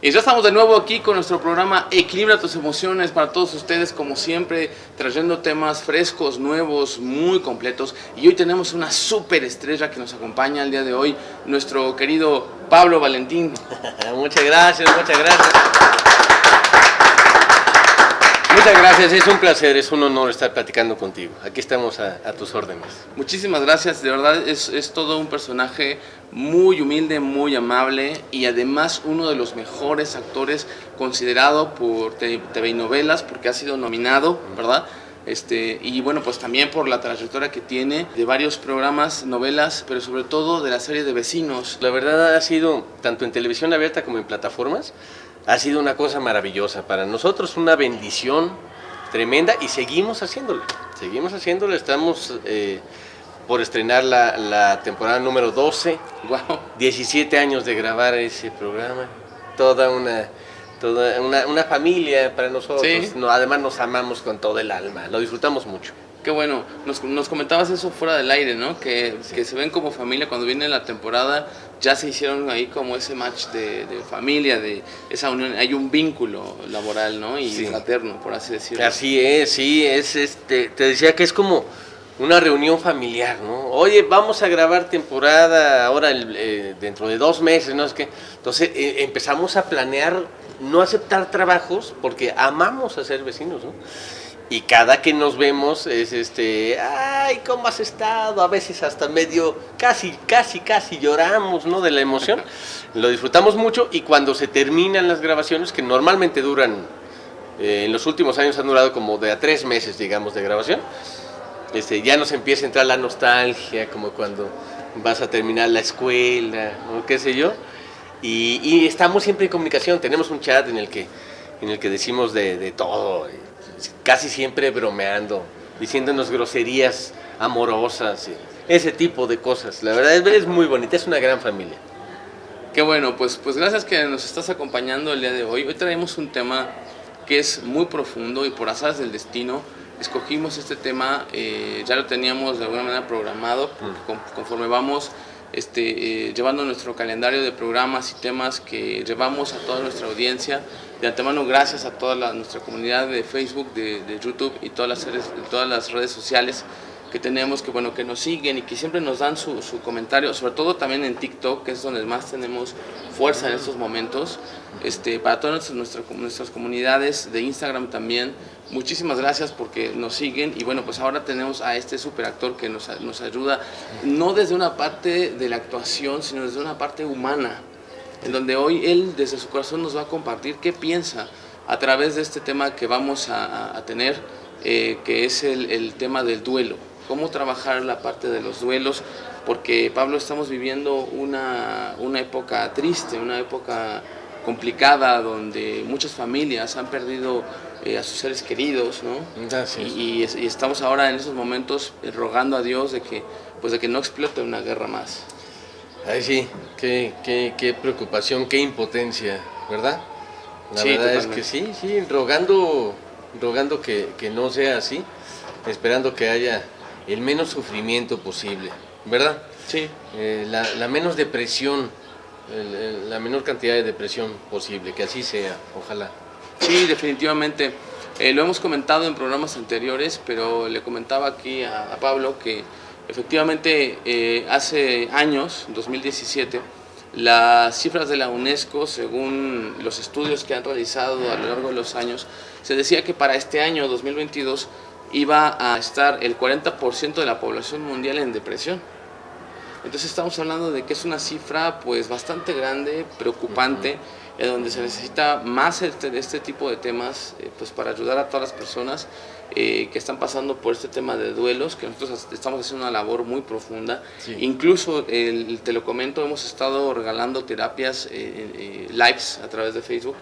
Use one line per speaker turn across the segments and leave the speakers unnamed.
Y ya estamos de nuevo aquí con nuestro programa Equilibra tus emociones para todos ustedes, como siempre, trayendo temas frescos, nuevos, muy completos. Y hoy tenemos una súper estrella que nos acompaña el día de hoy, nuestro querido Pablo Valentín.
Muchas gracias, muchas gracias. Muchas gracias, es un placer, es un honor estar platicando contigo. Aquí estamos a tus órdenes.
Muchísimas gracias, de verdad es todo un personaje muy humilde, muy amable y además uno de los mejores actores considerado por TV y novelas porque ha sido nominado, ¿verdad? Y bueno, pues también por la trayectoria que tiene de varios programas, novelas, pero sobre todo de la serie de Vecinos.
La verdad ha sido, tanto en televisión abierta como en plataformas, ha sido una cosa maravillosa. Para nosotros una bendición tremenda y seguimos haciéndolo. Estamos por estrenar la temporada número 12.
Wow.
17 años de grabar ese programa. Toda una familia para nosotros.
Sí.
Además nos amamos con todo el alma, lo disfrutamos mucho.
Qué bueno, nos comentabas eso fuera del aire, ¿no? Que se ven como familia, cuando viene la temporada ya se hicieron ahí como ese match de familia, de esa unión, hay un vínculo laboral, ¿no? Y fraterno, por así decirlo.
Así es, sí, te decía que es como una reunión familiar, ¿no? Oye, vamos a grabar temporada ahora dentro de 2 meses, ¿no? Es que, entonces empezamos a planear no aceptar trabajos porque amamos a ser vecinos, ¿no? Y cada que nos vemos es ay, ¿cómo has estado? A veces hasta medio, casi lloramos, ¿no? De la emoción. Lo disfrutamos mucho y cuando se terminan las grabaciones, que normalmente duran, en los últimos años han durado como de a 3 meses, digamos, de grabación, ya nos empieza a entrar la nostalgia, como cuando vas a terminar la escuela, o qué sé yo. Y estamos siempre en comunicación, tenemos un chat en el que decimos de todo, casi siempre bromeando, diciéndonos groserías amorosas, ese tipo de cosas. La verdad es muy bonita, es una gran familia.
Qué bueno, pues gracias que nos estás acompañando el día de hoy. Hoy traemos un tema que es muy profundo y por azares del destino escogimos este tema, ya lo teníamos de alguna manera programado, conforme vamos llevando nuestro calendario de programas y temas que llevamos a toda nuestra audiencia. De antemano, gracias a toda nuestra comunidad de Facebook, de YouTube y todas las redes sociales que tenemos, que nos siguen y que siempre nos dan su comentario, sobre todo también en TikTok, que es donde más tenemos fuerza en estos momentos. Para todas nuestras comunidades de Instagram también, muchísimas gracias porque nos siguen. Y bueno, pues ahora tenemos a este super actor que nos ayuda, no desde una parte de la actuación, sino desde una parte humana, en donde hoy él desde su corazón nos va a compartir qué piensa a través de este tema que vamos a tener, que es el tema del duelo. Cómo trabajar la parte de los duelos, porque Pablo, estamos viviendo una época triste, una época complicada, donde muchas familias han perdido a sus seres queridos, ¿no? Y estamos ahora en esos momentos rogando a Dios de que no explote una guerra más.
Ay, sí, qué preocupación, qué impotencia, ¿verdad? La
sí,
verdad
totalmente.
es que sí, rogando que no sea así, esperando que haya el menos sufrimiento posible, ¿verdad?
Sí.
La menos depresión, la menor cantidad de depresión posible, que así sea, ojalá.
Sí, definitivamente. Lo hemos comentado en programas anteriores, pero le comentaba aquí a Pablo que efectivamente hace años, 2017, las cifras de la UNESCO, según los estudios que han realizado a lo largo de los años, se decía que para este año, 2022, iba a estar el 40% de la población mundial en depresión. Entonces estamos hablando de que es una cifra pues bastante grande, preocupante, en donde se necesita más este tipo de temas pues para ayudar a todas las personas que están pasando por este tema de duelos, que nosotros estamos haciendo una labor muy profunda. Sí. Incluso, te lo comento, hemos estado regalando terapias, lives a través de Facebook,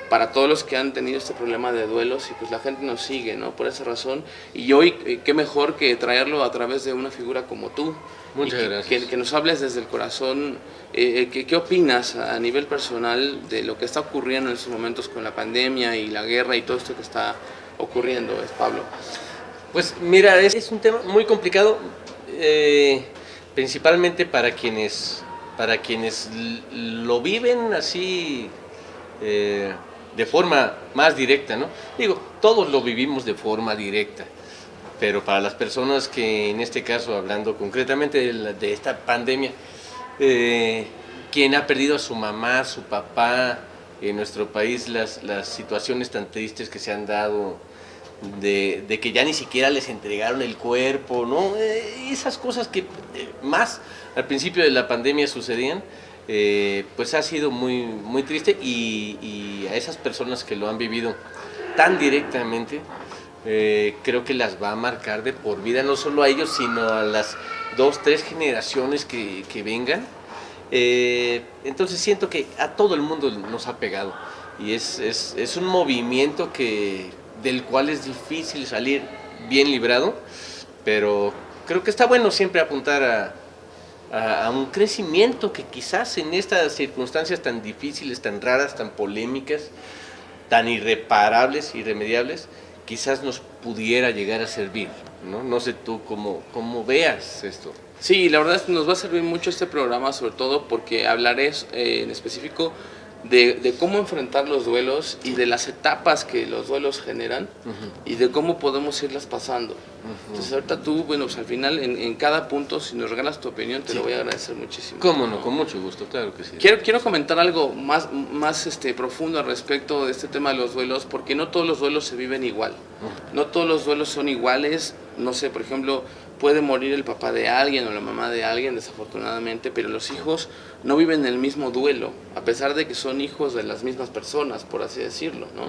para todos los que han tenido este problema de duelos, y pues la gente nos sigue, ¿no? Por esa razón. Y hoy, qué mejor que traerlo a través de una figura como tú.
Muchas gracias.
Que nos hables desde el corazón. ¿Qué opinas a nivel personal de lo que está ocurriendo en estos momentos con la pandemia y la guerra y todo esto que está ocurriendo, Pablo?
Pues mira, es un tema muy complicado, principalmente para quienes lo viven así de forma más directa, ¿no? Digo, todos lo vivimos de forma directa, pero para las personas que en este caso, hablando concretamente de esta pandemia, quien ha perdido a su mamá, a su papá, en nuestro país las situaciones tan tristes que se han dado, de que ya ni siquiera les entregaron el cuerpo, ¿no? Esas cosas que más al principio de la pandemia sucedían, pues ha sido muy, muy triste, y a esas personas que lo han vivido tan directamente, creo que las va a marcar de por vida, no solo a ellos, sino a las 2, 3 generaciones que vengan. Entonces siento que a todo el mundo nos ha pegado, y es un movimiento del cual es difícil salir bien librado, pero creo que está bueno siempre apuntar a un crecimiento que quizás en estas circunstancias tan difíciles, tan raras, tan polémicas, tan irreparables, irremediables, quizás nos pudiera llegar a servir, ¿no? No sé tú cómo veas esto.
Sí, la verdad es que nos va a servir mucho este programa, sobre todo porque hablaré en específico de cómo enfrentar los duelos y de las etapas que los duelos generan, y de cómo podemos irlas pasando. Entonces ahorita tú, bueno, pues al final en cada punto, si nos regalas tu opinión, te lo voy a agradecer muchísimo.
¿Cómo no? Con mucho gusto, claro que sí.
Quiero comentar algo más profundo al respecto de este tema de los duelos, porque no todos los duelos se viven igual. No todos los duelos son iguales. No sé, por ejemplo, puede morir el papá de alguien o la mamá de alguien, desafortunadamente, pero los hijos no viven el mismo duelo, a pesar de que son hijos de las mismas personas, por así decirlo, ¿no?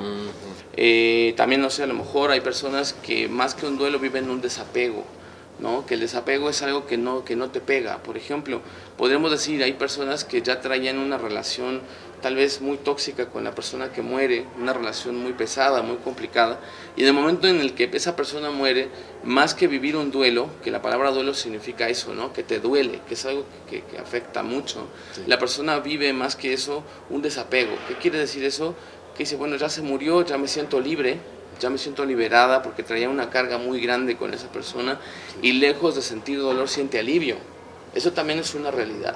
También, no sé, a lo mejor hay personas que más que un duelo viven un desapego, ¿no? Que el desapego es algo que no te pega. Por ejemplo, podríamos decir, hay personas que ya traían una relación tal vez muy tóxica con la persona que muere, una relación muy pesada, muy complicada, y en el momento en el que esa persona muere, más que vivir un duelo, que la palabra duelo significa eso, ¿no? Que te duele, que es algo que afecta mucho, sí. La persona vive más que eso un desapego. ¿Qué quiere decir eso? Que dice, bueno, ya se murió, ya me siento libre, ya me siento liberada, porque traía una carga muy grande con esa persona, y lejos de sentir dolor siente alivio. Eso también es una realidad.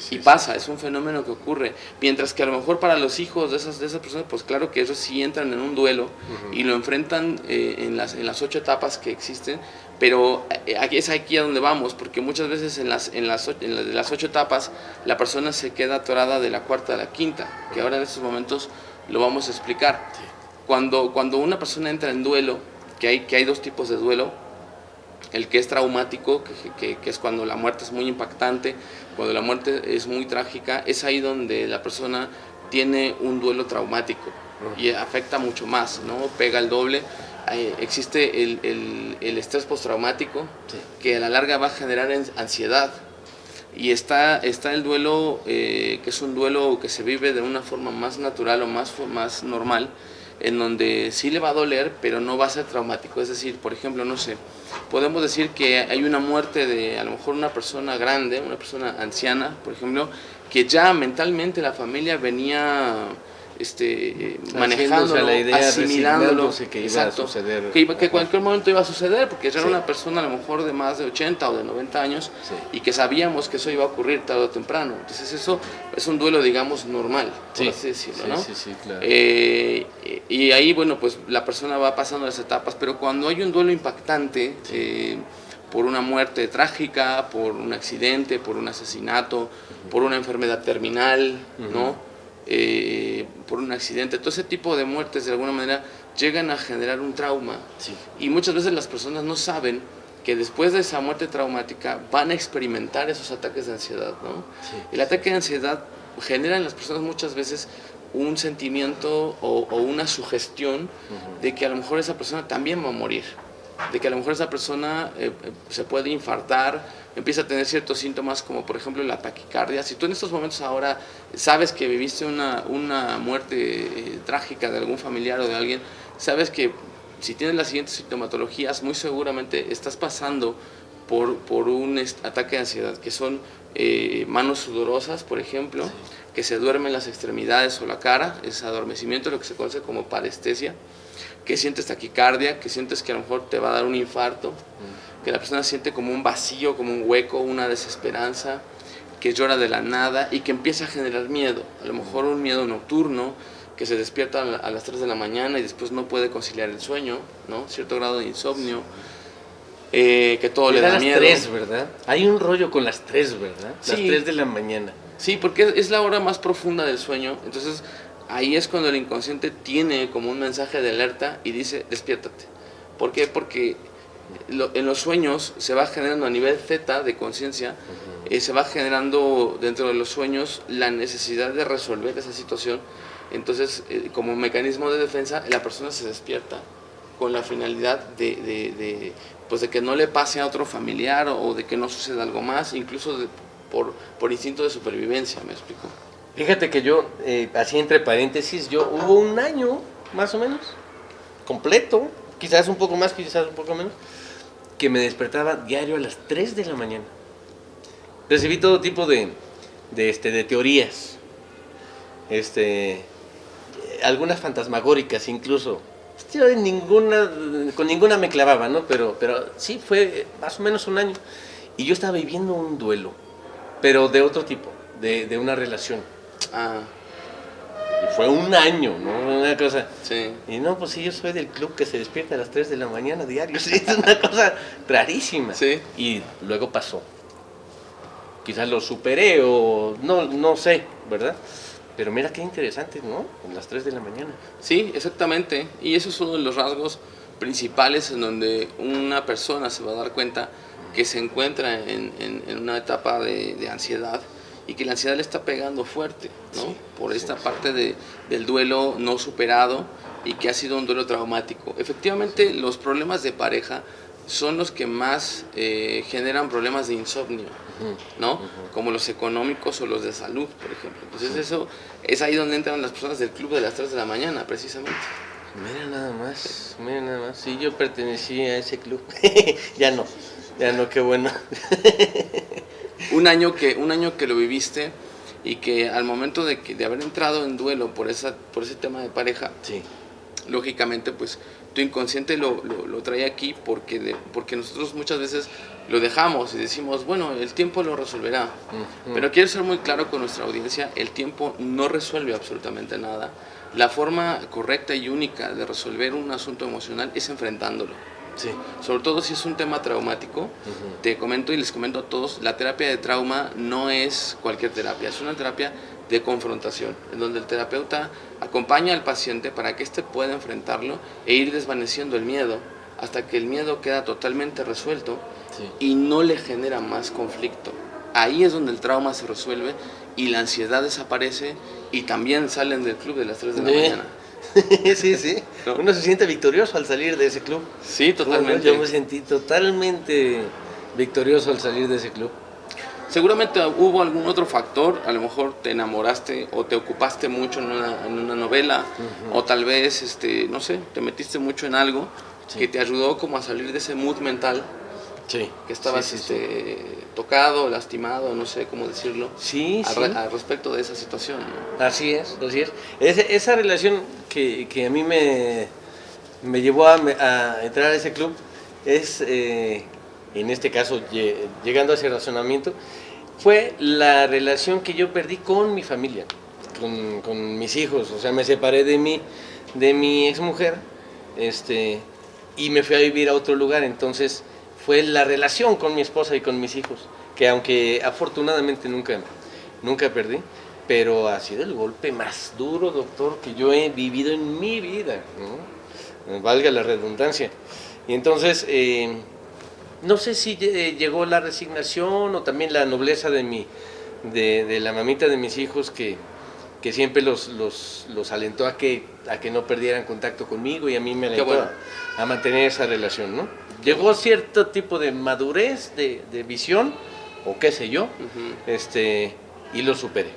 Y pasa, es un fenómeno que ocurre, mientras que a lo mejor para los hijos de esas personas, pues claro que ellos sí entran en un duelo y lo enfrentan en las 8 etapas que existen, pero es aquí a donde vamos, porque muchas veces en las 8 etapas la persona se queda atorada de la 4ª a la 5ª, que ahora en estos momentos lo vamos a explicar. Cuando una persona entra en duelo, que hay 2 tipos de duelo. El que es traumático, que es cuando la muerte es muy impactante, cuando la muerte es muy trágica, es ahí donde la persona tiene un duelo traumático y afecta mucho más, ¿no? Pega el doble. Existe el estrés postraumático, que a la larga va a generar ansiedad. Y está el duelo, que es un duelo que se vive de una forma más natural o más normal, en donde sí le va a doler, pero no va a ser traumático. Es decir, por ejemplo, no sé, podemos decir que hay una muerte de a lo mejor una persona grande, una persona anciana, por ejemplo, que ya mentalmente la familia venía manejándolo,
la idea,
asimilándolo,
que iba a suceder,
que en cualquier momento iba a suceder, porque ya era una persona a lo mejor de más de 80 o de 90 años, y que sabíamos que eso iba a ocurrir tarde o temprano. Entonces eso es un duelo, digamos, normal, por así decirlo, ¿no?
Sí, claro.
Y ahí, bueno, pues la persona va pasando las etapas, pero cuando hay un duelo impactante, por una muerte trágica, por un accidente, por un asesinato, por una enfermedad terminal, ¿no? Por un accidente, todo ese tipo de muertes de alguna manera llegan a generar un trauma, y muchas veces las personas no saben que después de esa muerte traumática van a experimentar esos ataques de ansiedad, ¿no? El ataque de ansiedad genera en las personas muchas veces un sentimiento o una sugestión de que a lo mejor esa persona también va a morir, de que a lo mejor esa persona se puede infartar, empieza a tener ciertos síntomas como por ejemplo la taquicardia. Si tú en estos momentos ahora sabes que viviste una muerte trágica de algún familiar o de alguien, sabes que si tienes las siguientes sintomatologías, muy seguramente estás pasando por un ataque de ansiedad, que son manos sudorosas, por ejemplo, que se duermen las extremidades o la cara, es adormecimiento, lo que se conoce como parestesia, que sientes taquicardia, que sientes que a lo mejor te va a dar un infarto, que la persona siente como un vacío, como un hueco, una desesperanza, que llora de la nada y que empieza a generar miedo, a lo mejor un miedo nocturno, que se despierta a las 3 de la mañana y después no puede conciliar el sueño, ¿no? Cierto grado de insomnio, que todo le da miedo.
Las 3, ¿verdad? Hay un rollo con las 3, ¿verdad? Las
Sí.
3 de la mañana.
Sí, porque es la hora más profunda del sueño, entonces ahí es cuando el inconsciente tiene como un mensaje de alerta y dice, despiértate. ¿Por qué? Porque en los sueños se va generando a nivel zeta de conciencia, se va generando dentro de los sueños la necesidad de resolver esa situación. Entonces, como mecanismo de defensa, la persona se despierta con la finalidad pues de que no le pase a otro familiar o de que no suceda algo más, incluso por instinto de supervivencia, ¿me explico?
Fíjate que yo, así entre paréntesis, hubo un año, más o menos, completo, quizás un poco más, quizás un poco menos, que me despertaba diario a las 3 de la mañana. Recibí todo tipo de teorías, algunas fantasmagóricas incluso. Yo con ninguna me clavaba, ¿no? Pero sí, fue más o menos un año. Y yo estaba viviendo un duelo, pero de otro tipo, de una relación.
Ah,
Y fue un año, ¿no? Una cosa.
sí.
Y no, pues sí, yo soy del club que se despierta a las 3 de la mañana diario. Sí, es una cosa rarísima.
Sí.
Y luego pasó. Quizás lo superé o no sé, ¿verdad? Pero mira qué interesante, ¿no? A las 3 de la mañana.
Sí, exactamente. Y eso es uno de los rasgos principales en donde una persona se va a dar cuenta que se encuentra en una etapa de ansiedad y que la ansiedad le está pegando fuerte, ¿no?
Sí,
por esta
sí.
parte del duelo no superado y que ha sido un duelo traumático. Efectivamente, los problemas de pareja son los que más generan problemas de insomnio, ¿no? Como los económicos o los de salud, por ejemplo. Entonces eso es ahí donde entran las personas del club de las 3 de la mañana, precisamente.
Mira nada más. Sí, yo pertenecí a ese club. Ya no, qué bueno.
Un año que lo viviste y que al momento de haber entrado en duelo por ese tema de pareja,
Sí.
lógicamente pues tu inconsciente lo trae aquí porque nosotros muchas veces lo dejamos y decimos, bueno, el tiempo lo resolverá. Pero quiero ser muy claro con nuestra audiencia, el tiempo no resuelve absolutamente nada. La forma correcta y única de resolver un asunto emocional es enfrentándolo.
Sí.
Sobre todo si es un tema traumático, te comento y les comento a todos, la terapia de trauma no es cualquier terapia, es una terapia de confrontación, en donde el terapeuta acompaña al paciente para que éste pueda enfrentarlo e ir desvaneciendo el miedo hasta que el miedo queda totalmente resuelto y no le genera más conflicto. Ahí es donde el trauma se resuelve y la ansiedad desaparece y también salen del club de las 3 de la mañana.
Sí. ¿No? Uno se siente victorioso al salir de ese club.
Sí, totalmente.
Yo me sentí totalmente victorioso al salir de ese club.
Seguramente hubo algún otro factor, a lo mejor te enamoraste o te ocupaste mucho en una novela, o tal vez, no sé, te metiste mucho en algo que te ayudó como a salir de ese mood mental,
que
estabas tocado, lastimado, no sé cómo decirlo, al respecto de esa situación, ¿no?
Así es. Esa relación que a mí me llevó a entrar a ese club es, en este caso, llegando a ese razonamiento, fue la relación que yo perdí con mi familia, con mis hijos. O sea, me separé de mi exmujer, y me fui a vivir a otro lugar. Entonces fue la relación con mi esposa y con mis hijos, que aunque afortunadamente nunca perdí, pero ha sido el golpe más duro, doctor, que yo he vivido en mi vida, ¿no? Valga la redundancia. Y entonces, no sé si llegó la resignación o también la nobleza de la mamita de mis hijos que siempre los alentó a que no perdieran contacto conmigo, y a mí me alentó a mantener esa relación, ¿no? Llegó cierto tipo de madurez, de visión, o qué sé yo, y lo superé.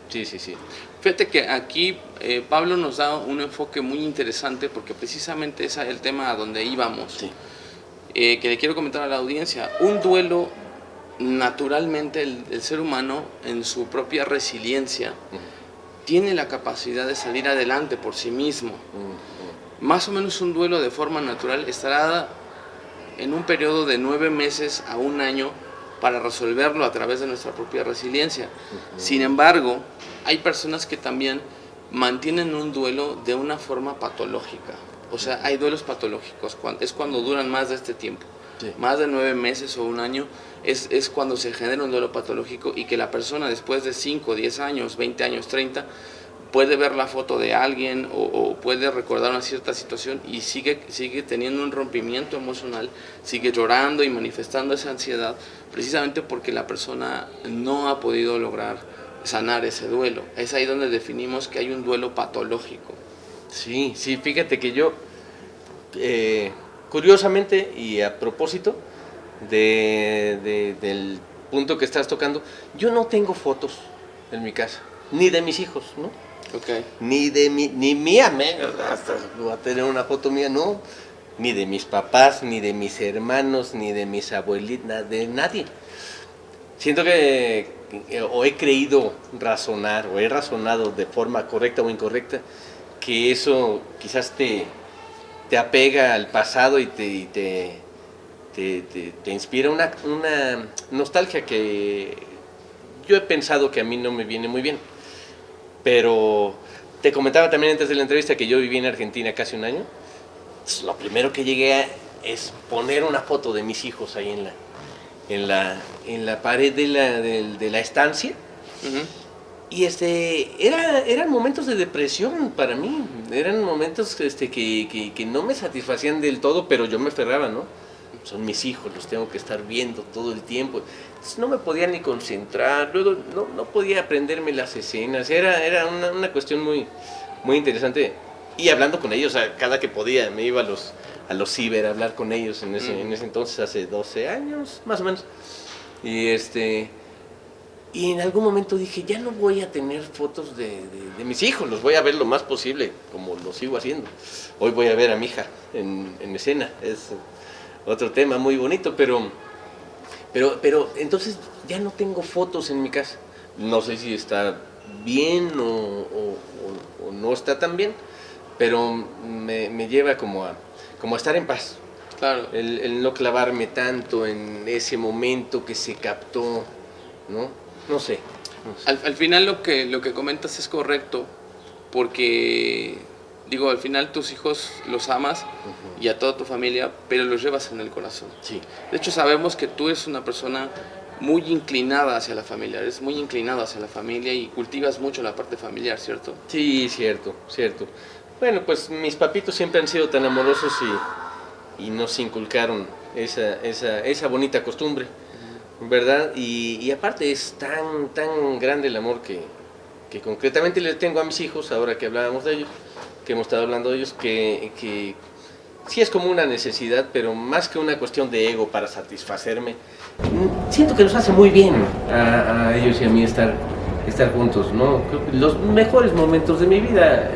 Sí.
Fíjate que aquí Pablo nos da un enfoque muy interesante porque precisamente ese es el tema a donde íbamos.
Sí.
Que le quiero comentar a la audiencia. Un duelo, naturalmente el ser humano en su propia resiliencia tiene la capacidad de salir adelante por sí mismo. Más o menos un duelo de forma natural estará en un periodo de 9 meses a un año para resolverlo a través de nuestra propia resiliencia. Sin embargo, hay personas que también mantienen un duelo de una forma patológica. O sea, hay duelos patológicos, es cuando duran más de este tiempo. Sí. Más de 9 meses o un año es cuando se genera un duelo patológico, y que la persona después de 5, 10 años, 20 años, 30, puede ver la foto de alguien o puede recordar una cierta situación y sigue teniendo un rompimiento emocional, sigue llorando y manifestando esa ansiedad, precisamente porque la persona no ha podido lograr sanar ese duelo. Es ahí donde definimos que hay un duelo patológico.
Sí, fíjate que yo, curiosamente y a propósito del punto que estás tocando, yo no tengo fotos en mi casa, ni de mis hijos, ¿no?
Okay.
Ni mía, hasta voy a tener una foto mía, no, ni de mis papás, ni de mis hermanos, ni de mis abuelitas, de nadie. Siento que o he creído razonar, o he razonado de forma correcta o incorrecta, que eso quizás te apega al pasado y te inspira una nostalgia que yo he pensado que a mí no me viene muy bien. Pero te comentaba también antes de la entrevista que yo viví en Argentina casi un año. Entonces, lo primero que llegué es poner una foto de mis hijos ahí en la pared de la estancia. Uh-huh. Y eran momentos de depresión para mí. Eran momentos que no me satisfacían del todo, pero yo me aferraba, ¿no? Son mis hijos, los tengo que estar viendo todo el tiempo. Entonces no me podía ni concentrar, luego no podía aprenderme las escenas. Era una cuestión muy, muy interesante. Y hablando con ellos, cada que podía, me iba a los ciber a hablar con ellos en ese entonces, hace 12 años, más o menos. Y en algún momento dije, ya no voy a tener fotos de mis hijos, los voy a ver lo más posible, como lo sigo haciendo. Hoy voy a ver a mi hija en escena, es otro tema muy bonito, pero entonces ya no tengo fotos en mi casa. No sé si está bien o no está tan bien, pero me lleva como a estar en paz.
Claro.
El no clavarme tanto en ese momento que se captó, ¿no? No sé.
Al final lo que comentas es correcto, porque al final tus hijos los amas, uh-huh, y a toda tu familia, pero los llevas en el corazón.
Sí.
De hecho, sabemos que tú eres una persona muy inclinada hacia la familia, eres muy inclinado hacia la familia y cultivas mucho la parte familiar, ¿cierto?
Sí, cierto. Bueno, pues mis papitos siempre han sido tan amorosos y nos inculcaron esa bonita costumbre, ¿verdad? Y aparte es tan grande el amor que concretamente le tengo a mis hijos, ahora que hablábamos de ellos, que hemos estado hablando de ellos, que sí es como una necesidad, pero más que una cuestión de ego para satisfacerme, siento que nos hace muy bien a ellos y a mí estar juntos, ¿no? Creo que los mejores momentos de mi vida,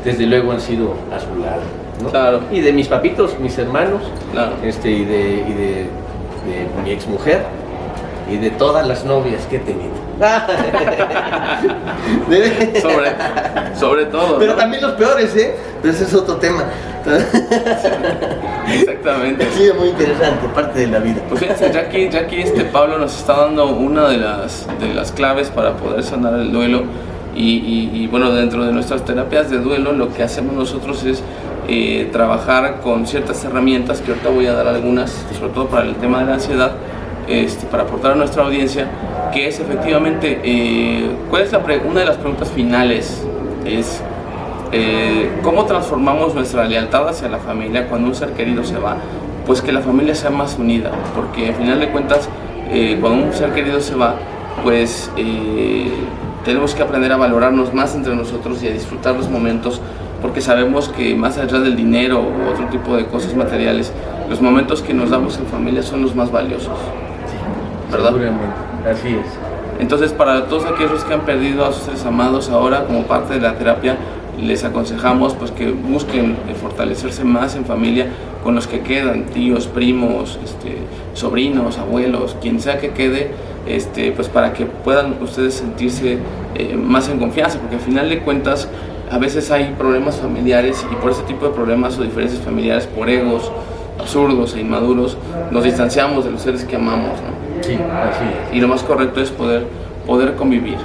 desde luego han sido a su lado, ¿no?
Claro.
Y de mis papitos, mis hermanos, claro, y de mi exmujer y de todas las novias que he tenido.
sobre todo.
Pero ¿no? También los peores, pero ese es otro tema.
Exactamente.
Ha sido muy interesante, parte de la vida.
Pues fíjense, ya aquí Pablo nos está dando una de las claves para poder sanar el duelo. Y bueno, dentro de nuestras terapias de duelo, lo que hacemos nosotros es trabajar con ciertas herramientas, que ahorita voy a dar algunas, sobre todo para el tema de la ansiedad, para aportar a nuestra audiencia, que es efectivamente, ¿cuál es una de las preguntas finales? Es ¿cómo transformamos nuestra lealtad hacia la familia cuando un ser querido se va? Pues que la familia sea más unida, porque al final de cuentas, cuando un ser querido se va, pues tenemos que aprender a valorarnos más entre nosotros y a disfrutar los momentos, porque sabemos que más allá del dinero o otro tipo de cosas materiales, los momentos que nos damos en familia son los más valiosos. ¿Verdad?
Seguramente, así es.
Entonces, para todos aquellos que han perdido a sus seres amados ahora, como parte de la terapia, les aconsejamos pues que busquen fortalecerse más en familia con los que quedan, tíos, primos, sobrinos, abuelos, quien sea que quede, pues para que puedan ustedes sentirse más en confianza, porque al final de cuentas a veces hay problemas familiares, y por ese tipo de problemas o diferencias familiares, por egos absurdos e inmaduros, nos distanciamos de los seres que amamos, ¿no?
Sí, así es.
Y lo más correcto es poder convivir.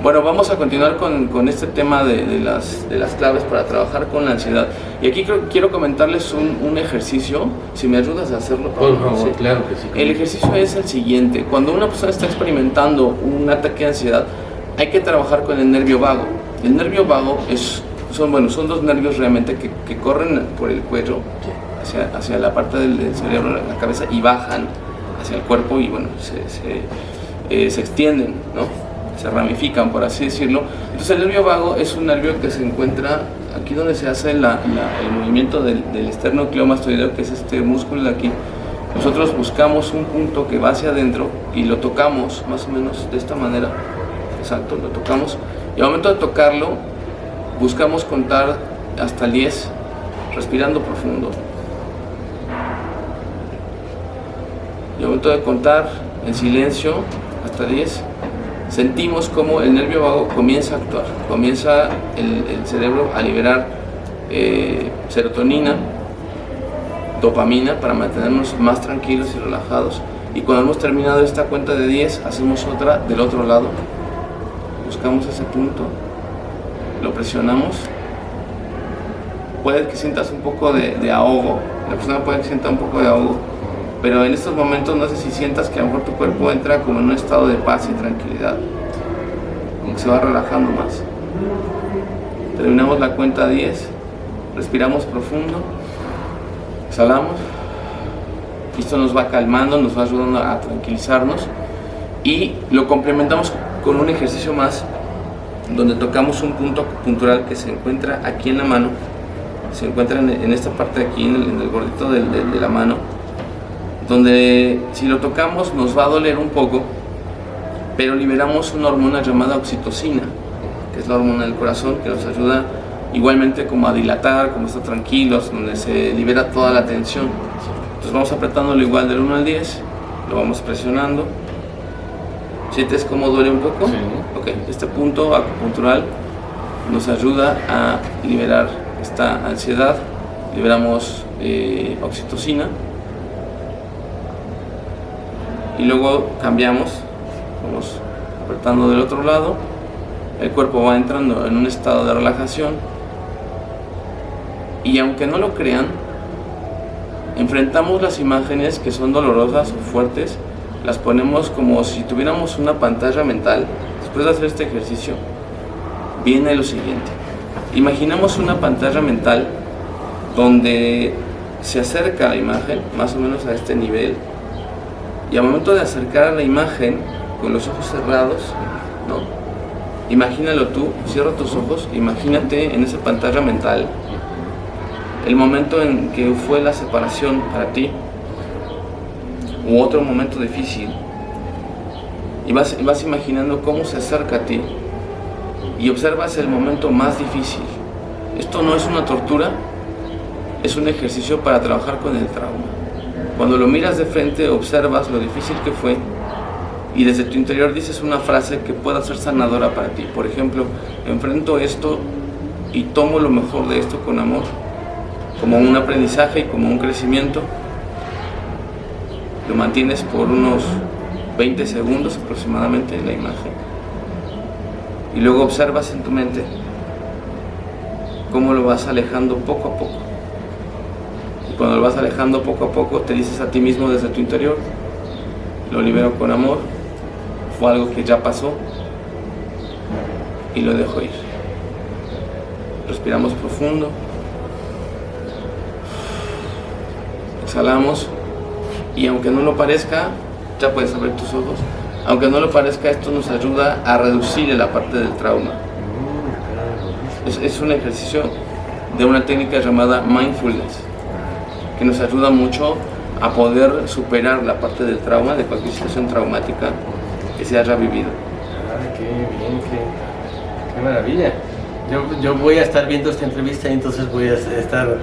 Bueno, vamos a continuar con este tema de las claves para trabajar con la ansiedad. Y aquí quiero comentarles un ejercicio, si me ayudas a hacerlo.
Por favor,
sí.
claro que sí.
El ejercicio es el siguiente: cuando una persona está experimentando un ataque de ansiedad, hay que trabajar con el nervio vago. El nervio vago son dos nervios realmente que corren por el cuello hacia la parte del cerebro, la cabeza, y bajan hacia el cuerpo y bueno, se extienden, ¿no? Se ramifican, por así decirlo. Entonces el nervio vago es un nervio que se encuentra aquí donde se hace el movimiento del esternocleidomastoideo, que es este músculo de aquí. Nosotros buscamos un punto que va hacia adentro y lo tocamos más o menos de esta manera. Exacto, lo tocamos y al momento de tocarlo buscamos contar hasta 10, respirando profundo. Y al momento de contar en silencio hasta 10, sentimos como el nervio vago comienza a actuar, comienza el cerebro a liberar serotonina, dopamina, para mantenernos más tranquilos y relajados. Y cuando hemos terminado esta cuenta de 10, hacemos otra del otro lado, buscamos ese punto, lo presionamos. Puede que sientas un poco de ahogo, la persona puede que sienta un poco de ahogo, pero en estos momentos no sé si sientas que a lo mejor tu cuerpo entra como en un estado de paz y tranquilidad, como que se va relajando más. Terminamos la cuenta 10, respiramos profundo, exhalamos, y esto nos va calmando, nos va ayudando a tranquilizarnos, y lo complementamos con un ejercicio más, donde tocamos un punto puntual que se encuentra aquí en la mano, se encuentra en esta parte de aquí, en el gordito de la mano, donde si lo tocamos nos va a doler un poco, pero liberamos una hormona llamada oxitocina, que es la hormona del corazón, que nos ayuda igualmente como a dilatar, como a estar tranquilos, donde se libera toda la tensión. Entonces vamos apretándolo igual del 1 al 10, lo vamos presionando. ¿Sientes cómo duele un poco?
Sí.
Ok, este punto acupuntural nos ayuda a liberar esta ansiedad, liberamos oxitocina, y luego cambiamos, vamos apretando del otro lado, el cuerpo va entrando en un estado de relajación, y aunque no lo crean, enfrentamos las imágenes que son dolorosas o fuertes, las ponemos como si tuviéramos una pantalla mental. Después de hacer este ejercicio, viene lo siguiente: imaginamos una pantalla mental donde se acerca la imagen, más o menos a este nivel, y al momento de acercar a la imagen con los ojos cerrados, ¿no? Imagínalo tú, cierra tus ojos, imagínate en esa pantalla mental el momento en que fue la separación para ti, u otro momento difícil, y vas imaginando cómo se acerca a ti, y observas el momento más difícil. Esto no es una tortura, es un ejercicio para trabajar con el trauma. Cuando lo miras de frente, observas lo difícil que fue, y desde tu interior dices una frase que pueda ser sanadora para ti. Por ejemplo, enfrento esto y tomo lo mejor de esto con amor, como un aprendizaje y como un crecimiento. Lo mantienes por unos 20 segundos aproximadamente en la imagen, y luego observas en tu mente cómo lo vas alejando poco a poco. Y cuando lo vas alejando poco a poco, te dices a ti mismo desde tu interior: lo libero con amor, fue algo que ya pasó y lo dejo ir. Respiramos profundo, exhalamos, y aunque no lo parezca, ya puedes abrir tus ojos, aunque no lo parezca, esto nos ayuda a reducir la parte del trauma. Es un ejercicio de una técnica llamada mindfulness, que nos ayuda mucho a poder superar la parte del trauma, de cualquier situación traumática que se haya vivido.
Qué bien, qué maravilla. Yo voy a estar viendo esta entrevista y entonces voy a estar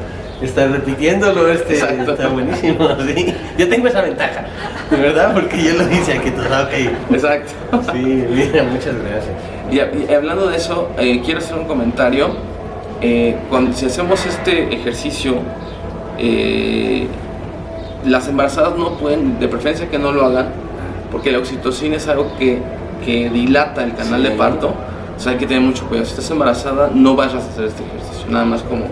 repitiéndolo.
Exacto.
Está buenísimo, ¿sí? Yo tengo esa ventaja, de verdad, porque yo lo hice aquí, tú sabes.
Exacto.
Sí, mira, muchas gracias.
Y hablando de eso, quiero hacer un comentario. Si hacemos este ejercicio, las embarazadas no pueden, de preferencia que no lo hagan, porque la oxitocina es algo que dilata el canal de parto. O sea, hay que tener mucho cuidado. Si estás embarazada, no vayas a hacer este ejercicio, nada más como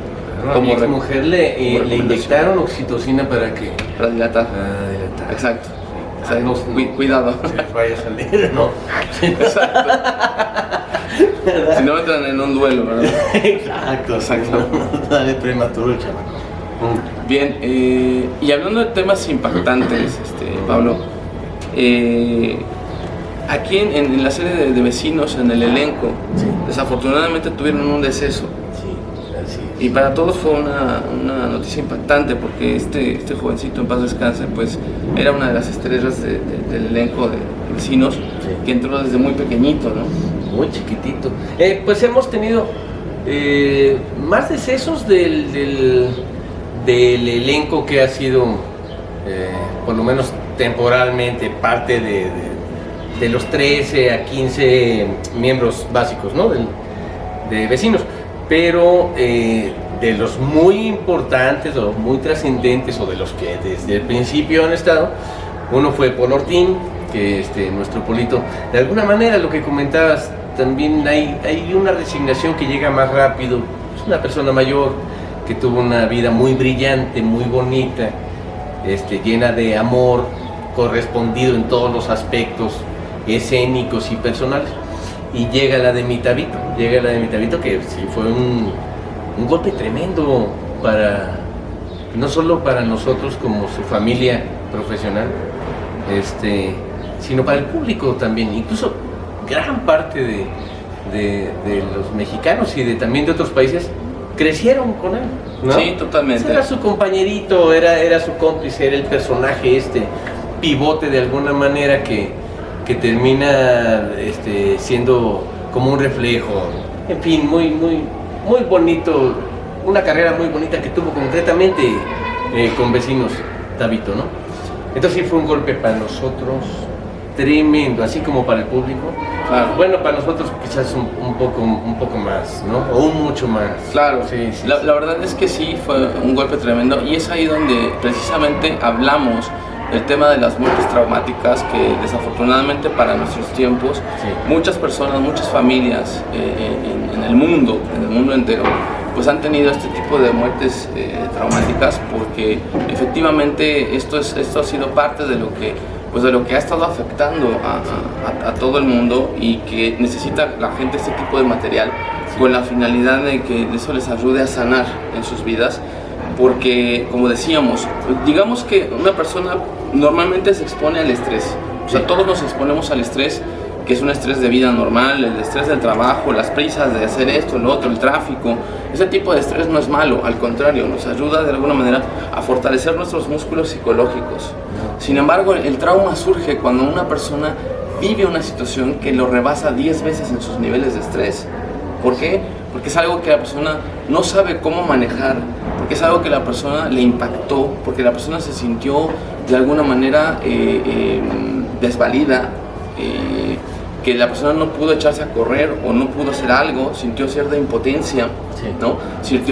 a mi mujer le inyectaron oxitocina para que...
Para dilatar.
Para dilatar.
Exacto. O sea,
no,
cuidado.
Se vaya a salir, ¿no?
Exacto. Si no entran en un duelo, ¿verdad?
Exacto. Dale prematuro, chaval.
Bien, y hablando de temas impactantes, Pablo, aquí en la serie de Vecinos, en el elenco,
sí,
desafortunadamente tuvieron un deceso.
Sí, así es.
Y para todos fue una noticia impactante, porque este jovencito, en paz descanse, pues era una de las estrellas del elenco de Vecinos, sí, que entró desde muy pequeñito, ¿no?
Muy chiquitito. Pues hemos tenido más decesos del elenco que ha sido, por lo menos temporalmente, parte de los 13 a 15 miembros básicos, ¿no? de Vecinos. Pero de los muy importantes o muy trascendentes, o de los que desde el principio han estado, uno fue Paul Ortín, que nuestro Polito, de alguna manera, lo que comentabas, también hay una resignación que llega más rápido. Es una persona mayor que tuvo una vida muy brillante, muy bonita, llena de amor, correspondido en todos los aspectos escénicos y personales. Y llega la de Mitavito, que sí fue un golpe tremendo no solo para nosotros como su familia profesional, sino para el público también. Incluso gran parte de los mexicanos y también de otros países crecieron con él, ¿no?
Sí, totalmente.
Era su compañerito, era su cómplice, era el personaje pivote de alguna manera que termina siendo como un reflejo. En fin, muy, muy, muy bonito, una carrera muy bonita que tuvo concretamente con Vecinos, Tabito, ¿no? Entonces sí fue un golpe para nosotros tremendo, así como para el público. Claro. Bueno, para nosotros quizás un poco más, ¿no? O mucho más.
Claro,
sí.
La verdad es que sí fue un golpe tremendo, y es ahí donde precisamente hablamos el tema de las muertes traumáticas, que desafortunadamente para nuestros tiempos, sí, muchas personas, muchas familias en el mundo entero, pues han tenido este tipo de muertes traumáticas, porque efectivamente esto ha sido parte de lo que ha estado afectando a todo el mundo, y que necesita la gente este tipo de material, sí, con la finalidad de que eso les ayude a sanar en sus vidas. Porque, como decíamos, digamos que una persona normalmente se expone al estrés. O sea, todos nos exponemos al estrés, que es un estrés de vida normal, el estrés del trabajo, las prisas de hacer esto, lo otro, el tráfico. Ese tipo de estrés no es malo, al contrario, nos ayuda de alguna manera a fortalecer nuestros músculos psicológicos. Sin embargo, el trauma surge cuando una persona vive una situación que lo rebasa 10 veces en sus niveles de estrés. ¿Por qué? Porque es algo que la persona no sabe cómo manejar, porque es algo que la persona le impactó, porque la persona se sintió de alguna manera desvalida, que la persona no pudo echarse a correr o no pudo hacer algo, sintió cierta impotencia, sí, ¿no?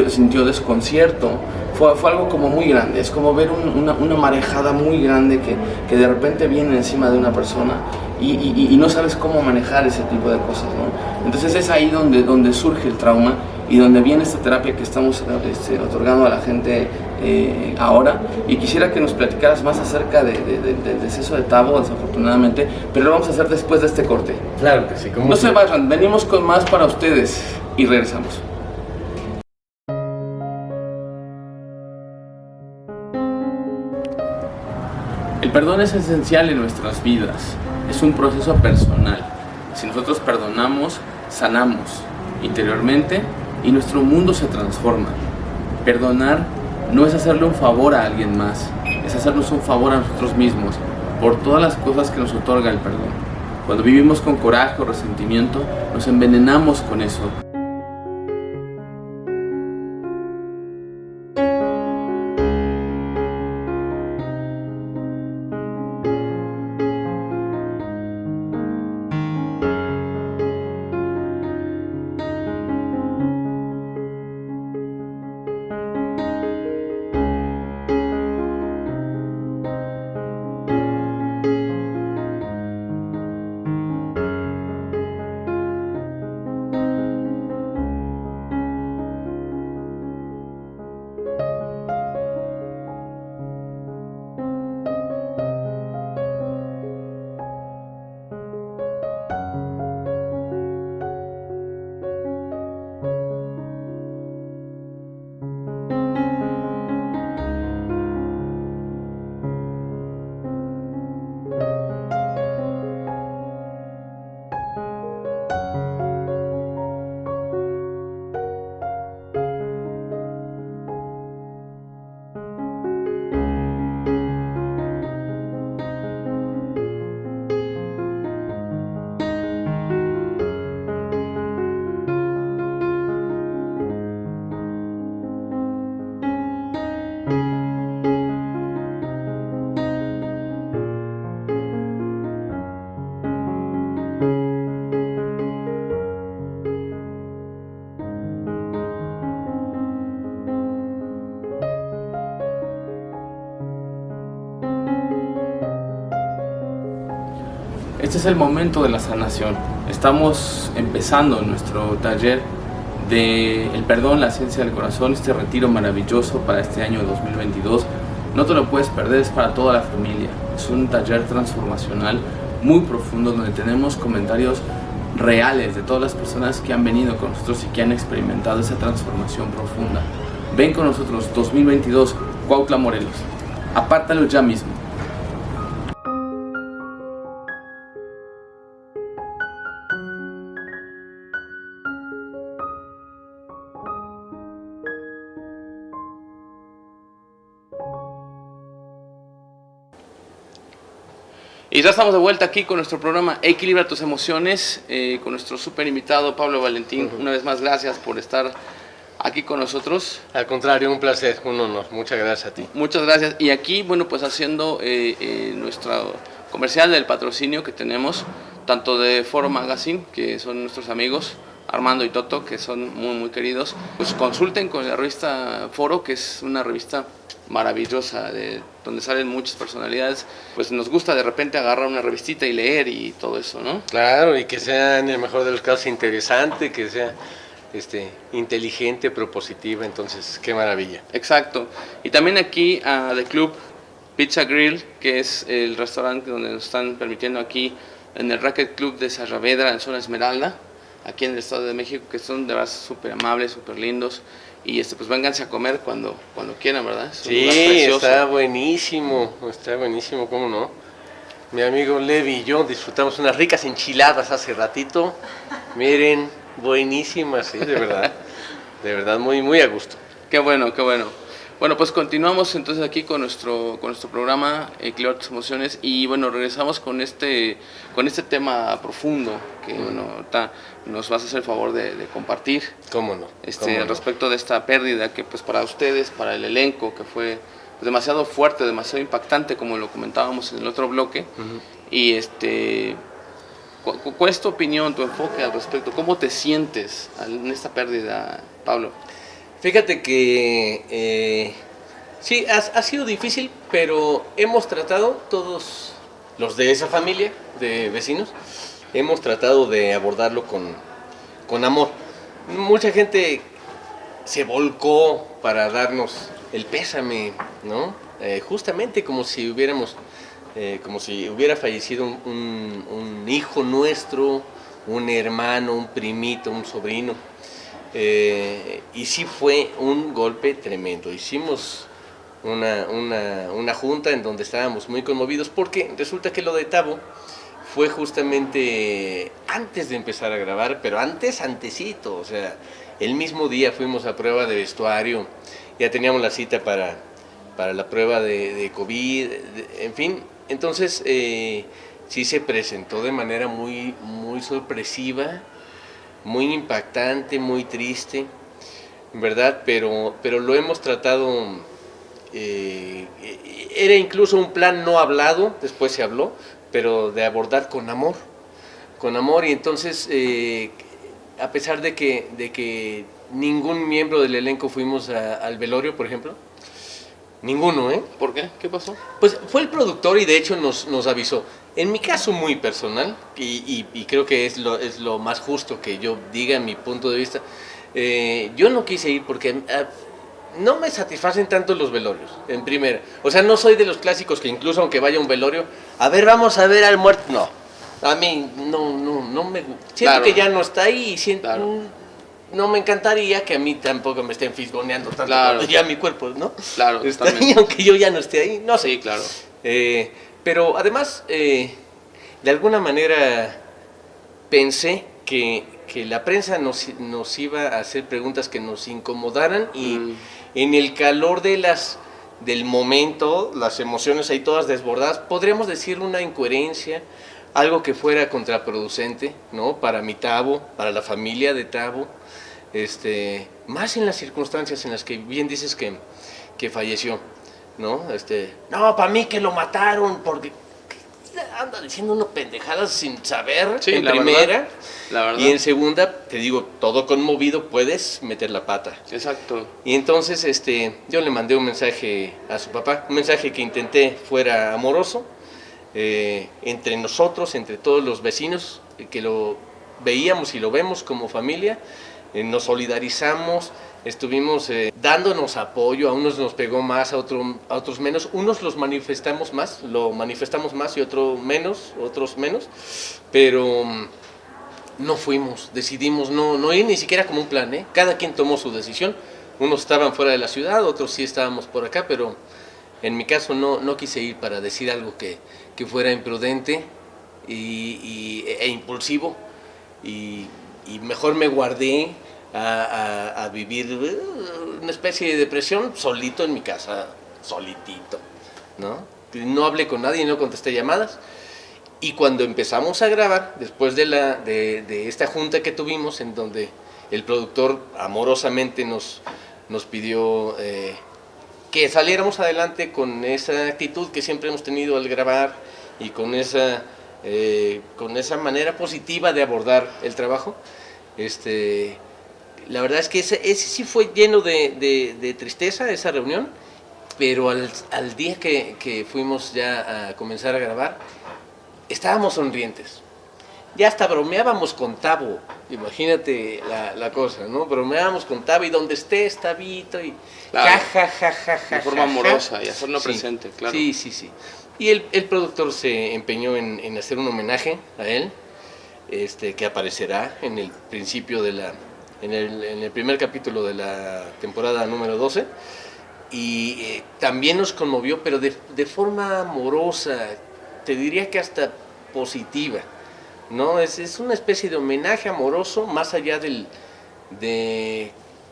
Sintió desconcierto. Fue algo como muy grande, es como ver una marejada muy grande que de repente viene encima de una persona y no sabes cómo manejar ese tipo de cosas, ¿no? Entonces es ahí donde surge el trauma, y donde viene esta terapia que estamos otorgando a la gente ahora. Y quisiera que nos platicaras más acerca del deceso de Tavo, desafortunadamente, pero lo vamos a hacer después de este corte.
Claro que sí.
No se vayan, venimos con más para ustedes y regresamos. El perdón es esencial en nuestras vidas, es un proceso personal. Si nosotros perdonamos, sanamos interiormente y nuestro mundo se transforma. Perdonar no es hacerle un favor a alguien más, es hacernos un favor a nosotros mismos por todas las cosas que nos otorga el perdón. Cuando vivimos con coraje o resentimiento, nos envenenamos con eso. Este es el momento de la sanación. Estamos empezando nuestro taller de El Perdón, la Ciencia del Corazón, este retiro maravilloso para este año 2022. No te lo puedes perder, es para toda la familia. Es un taller transformacional muy profundo donde tenemos comentarios reales de todas las personas que han venido con nosotros y que han experimentado esa transformación profunda. Ven con nosotros 2022, Cuautla, Morelos. Apártalo ya mismo. Y ya estamos de vuelta aquí con nuestro programa Equilibra tus emociones, con nuestro súper invitado Pablo Valentín. Una vez más, gracias por estar aquí con nosotros.
Al contrario, un placer, un honor. Muchas gracias a ti.
Muchas gracias. Y aquí, bueno, pues haciendo nuestro comercial del patrocinio que tenemos, tanto de Foro Magazine, que son nuestros amigos, Armando y Toto, que son muy, muy queridos. Pues consulten con la revista Foro, que es una revista maravillosa, donde salen muchas personalidades. Pues nos gusta de repente agarrar una revistita y leer y todo eso, ¿no?
Claro, y que sea en el mejor de los casos interesante, que sea inteligente, propositiva, entonces qué maravilla.
Exacto. Y también aquí a The Club Pizza Grill, que es el restaurante donde nos están permitiendo aquí en el Racket Club de Saavedra, en zona Esmeralda, aquí en el Estado de México, que son de verdad súper amables, súper lindos. Y pues vénganse a comer cuando quieran, ¿verdad?
Sí, está buenísimo, ¿cómo no? Mi amigo Levi y yo disfrutamos unas ricas enchiladas hace ratito. Miren, buenísimas, sí, de verdad, muy, muy a gusto.
Qué bueno, qué bueno. Bueno, pues continuamos entonces aquí con nuestro programa Equilibrar tus emociones y bueno, regresamos con este tema profundo que bueno, ahorita nos vas a hacer el favor de compartir.
¿Cómo no?
Respecto de esta pérdida que pues para ustedes, para el elenco, que fue demasiado fuerte, demasiado impactante, como lo comentábamos en el otro bloque. Y ¿cuál es tu opinión, tu enfoque al respecto? ¿Cómo te sientes en esta pérdida, Pablo?
Fíjate que sí, ha sido difícil, pero hemos tratado, todos los de esa familia de vecinos, hemos tratado de abordarlo con amor. Mucha gente se volcó para darnos el pésame, ¿no? Justamente como si hubiera fallecido un hijo nuestro, un hermano, un primito, un sobrino. Y sí fue un golpe tremendo. Hicimos una junta en donde estábamos muy conmovidos porque resulta que lo de Tavo fue justamente antes de empezar a grabar, pero antesito, o sea, el mismo día fuimos a prueba de vestuario, ya teníamos la cita para la prueba de COVID, en fin, entonces sí se presentó de manera muy, muy sorpresiva, muy impactante, muy triste, ¿verdad? Pero lo hemos tratado, era incluso un plan no hablado, después se habló, pero de abordar con amor, y entonces, a pesar de que ningún miembro del elenco fuimos al velorio, por ejemplo, ninguno, ¿eh?
¿Por qué? ¿Qué pasó?
Pues fue el productor y de hecho nos avisó. En mi caso muy personal, y creo que es lo más justo que yo diga mi punto de vista, yo no quise ir porque no me satisfacen tanto los velorios, en primera. O sea, no soy de los clásicos que incluso aunque vaya a un velorio, a ver, vamos a ver al muerto. No, a mí no me... Siento que ya no está ahí y siento... No me encantaría que a mí tampoco me estén fisgoneando tanto cuando ya mi cuerpo, ¿no?
Claro,
ahí, aunque yo ya no esté ahí, no sé.
Sí, claro.
Pero además, de alguna manera pensé que la prensa nos iba a hacer preguntas que nos incomodaran y en el calor del momento, las emociones ahí todas desbordadas, podríamos decir una incoherencia, algo que fuera contraproducente, ¿no? Para mi Tavo, para la familia de Tavo, más en las circunstancias en las que bien dices que falleció, ¿no? No, para mí que lo mataron, porque anda diciendo unas pendejadas sin saber,
sí,
en primera,
la verdad.
Y en segunda, te digo, todo conmovido, puedes meter la pata.
Exacto.
Y entonces, yo le mandé un mensaje a su papá, un mensaje que intenté fuera amoroso, entre nosotros, entre todos los vecinos, que lo veíamos y lo vemos como familia, nos solidarizamos, estuvimos dándonos apoyo, a unos nos pegó más, a otros menos, unos lo manifestamos más y otros menos, pero no fuimos, decidimos no ir ni siquiera como un plan, cada quien tomó su decisión, unos estaban fuera de la ciudad, otros sí estábamos por acá, pero en mi caso no quise ir para decir algo que fuera imprudente e impulsivo, y mejor me guardé a vivir una especie de depresión solito en mi casa, solitito, ¿no? No hablé con nadie, no contesté llamadas, y cuando empezamos a grabar, después de esta junta que tuvimos, en donde el productor amorosamente nos pidió que saliéramos adelante con esa actitud que siempre hemos tenido al grabar y con esa manera positiva de abordar el trabajo, la verdad es que ese sí fue lleno de tristeza, esa reunión, pero al día que fuimos ya a comenzar a grabar, estábamos sonrientes. Ya hasta bromeábamos con Tabo, imagínate la cosa, ¿no? Bromeábamos con Tabo, y donde estés, Tabito, y
claro,
ja.
de forma amorosa y hacerlo presente, claro.
Sí. Y el productor se empeñó en hacer un homenaje a él, que aparecerá en el principio en el primer capítulo de la temporada número 12, y también nos conmovió, pero de forma amorosa, te diría que hasta positiva, ¿no? Es una especie de homenaje amoroso, más allá de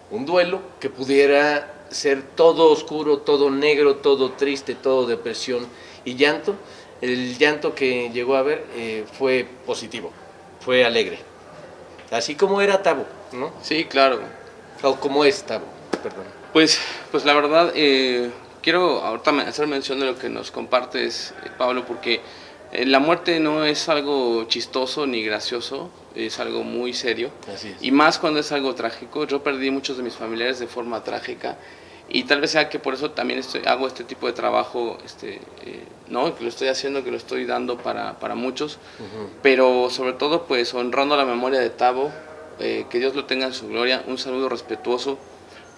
un duelo que pudiera ser todo oscuro, todo negro, todo triste, todo depresión y llanto. El llanto que llegó a ver fue positivo, fue alegre, así como era Tabo, ¿no?
Sí, claro.
O como es Tabo, perdón.
Pues la verdad, quiero ahorita hacer mención de lo que nos compartes, Pablo, porque la muerte no es algo chistoso ni gracioso, es algo muy serio.
Así es.
Y más cuando es algo trágico. Yo perdí muchos de mis familiares de forma trágica, y tal vez sea que por eso también hago este tipo de trabajo, ¿no? Que lo estoy haciendo, que lo estoy dando para muchos, pero sobre todo pues honrando la memoria de Tabo, que Dios lo tenga en su gloria. Un saludo respetuoso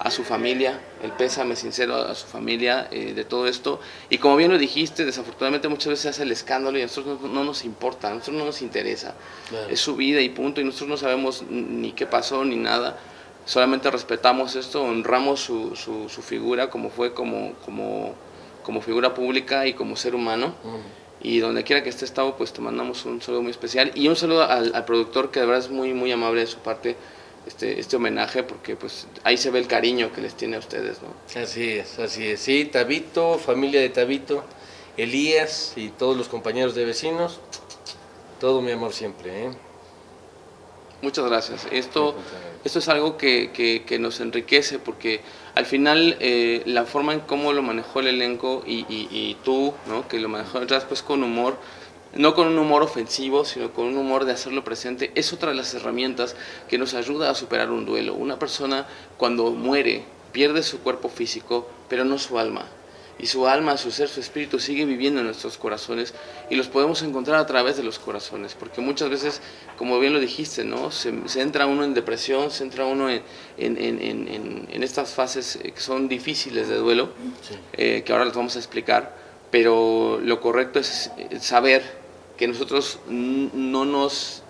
a su familia, el pésame sincero a su familia de todo esto. Y como bien lo dijiste, desafortunadamente muchas veces se hace el escándalo y a nosotros no nos importa, a nosotros no nos interesa. Claro. Es su vida y punto, y nosotros no sabemos ni qué pasó ni nada. Solamente respetamos esto, honramos su figura como fue como figura pública y como ser humano. Y donde quiera que esté Tabo, pues te mandamos un saludo muy especial, y un saludo al productor, que de verdad es muy, muy amable de su parte este homenaje, porque pues ahí se ve el cariño que les tiene a ustedes, ¿no?
Así es. Sí, Tabito, familia de Tabito, Elías y todos los compañeros de vecinos, todo mi amor siempre, ¿eh?
Muchas gracias. Esto es algo que nos enriquece, porque al final la forma en cómo lo manejó el elenco y tú, ¿no? Que lo manejó después con humor, no con un humor ofensivo, sino con un humor de hacerlo presente, es otra de las herramientas que nos ayuda a superar un duelo. Una persona cuando muere pierde su cuerpo físico, pero no su alma. Y su alma, su ser, su espíritu sigue viviendo en nuestros corazones, y los podemos encontrar a través de los corazones, porque muchas veces, como bien lo dijiste, ¿no? Se entra uno en depresión, se entra uno en estas fases que son difíciles de duelo, sí, que ahora les vamos a explicar, pero lo correcto es saber que nosotros no nos,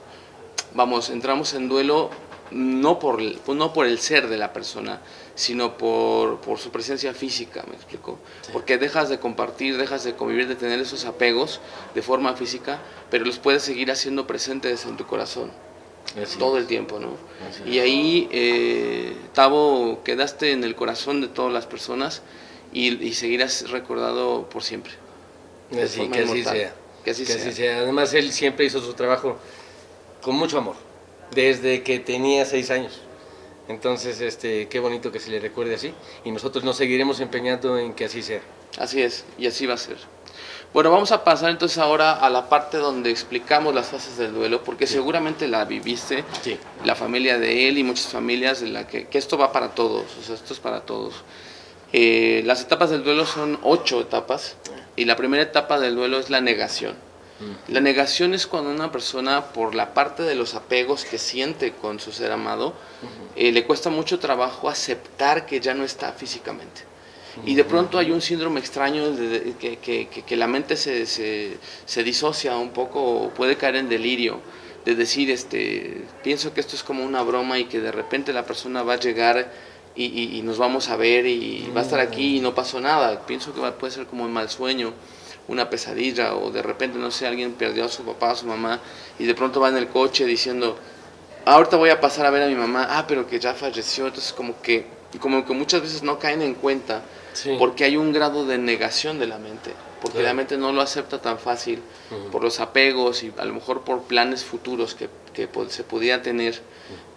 entramos en duelo no por el ser de la persona, sino por su presencia física, ¿me explico? Sí. Porque dejas de compartir, dejas de convivir, de tener esos apegos de forma física, pero los puedes seguir haciendo presentes en tu corazón. Así todo es. El tiempo, ¿no? Así y ahí, Tabo, quedaste en el corazón de todas las personas, y seguirás recordado por siempre.
Así, que así sea. Que así sea. Además, él siempre hizo su trabajo con mucho amor, desde que tenía 6 años. Entonces, qué bonito que se le recuerde así, y nosotros nos seguiremos empeñando en que así sea.
Así es, y así va a ser. Bueno, vamos a pasar entonces ahora a la parte donde explicamos las fases del duelo, porque sí, seguramente la viviste, sí, la familia de él y muchas familias, en la que esto va para todos, o sea, esto es para todos. Las etapas del duelo son 8 etapas, y la primera etapa del duelo es la negación. La negación es cuando una persona, por la parte de los apegos que siente con su ser amado, le cuesta mucho trabajo aceptar que ya no está físicamente. Y de pronto hay un síndrome extraño que la mente se disocia un poco, o puede caer en delirio, de decir, pienso que esto es como una broma y que de repente la persona va a llegar y nos vamos a ver y va a estar aquí y no pasó nada. Pienso que puede ser como un mal sueño, una pesadilla, o de repente, no sé, alguien perdió a su papá, a su mamá, y de pronto va en el coche diciendo, ahorita voy a pasar a ver a mi mamá, pero que ya falleció. Entonces como que muchas veces no caen en cuenta, sí, porque hay un grado de negación de la mente, porque la mente no lo acepta tan fácil, por los apegos y a lo mejor por planes futuros que se pudiera tener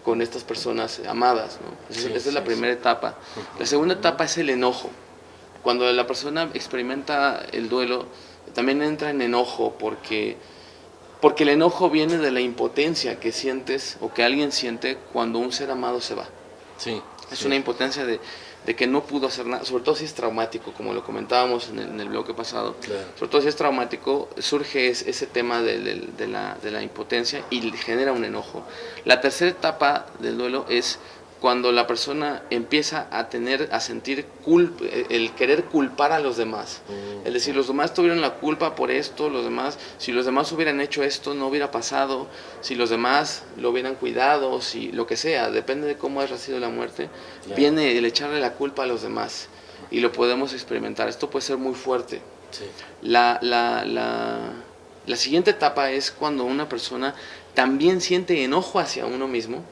con estas personas amadas, ¿no? Esa es la primera etapa. La segunda etapa es el enojo. Cuando la persona experimenta el duelo, también entra en enojo, porque el enojo viene de la impotencia que sientes o que alguien siente cuando un ser amado se va.
Sí,
es una impotencia de que no pudo hacer nada, sobre todo si es traumático, como lo comentábamos en el bloque pasado. Claro. Sobre todo si es traumático, surge ese tema de la impotencia y genera un enojo. La tercera etapa del duelo es cuando la persona empieza a sentir el querer culpar a los demás. Es decir, los demás tuvieron la culpa por esto, si los demás hubieran hecho esto no hubiera pasado, si los demás lo hubieran cuidado, si lo que sea, depende de cómo haya sido la muerte, claro, viene el echarle la culpa a los demás y lo podemos experimentar. Esto puede ser muy fuerte. Sí. La siguiente etapa es cuando una persona también siente enojo hacia uno mismo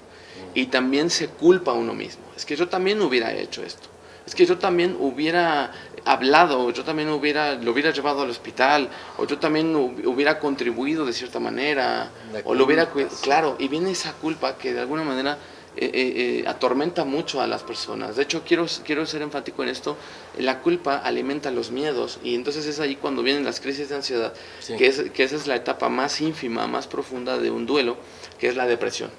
y también se culpa a uno mismo. Es que yo también hubiera hecho esto. Es que yo también hubiera hablado, o yo también lo hubiera llevado al hospital, o yo también hubiera contribuido de cierta manera, o lo hubiera cuidado. Claro, y viene esa culpa que de alguna manera atormenta mucho a las personas. De hecho, quiero ser enfático en esto. La culpa alimenta los miedos, y entonces es ahí cuando vienen las crisis de ansiedad, sí, que esa es la etapa más ínfima, más profunda de un duelo, que es la depresión.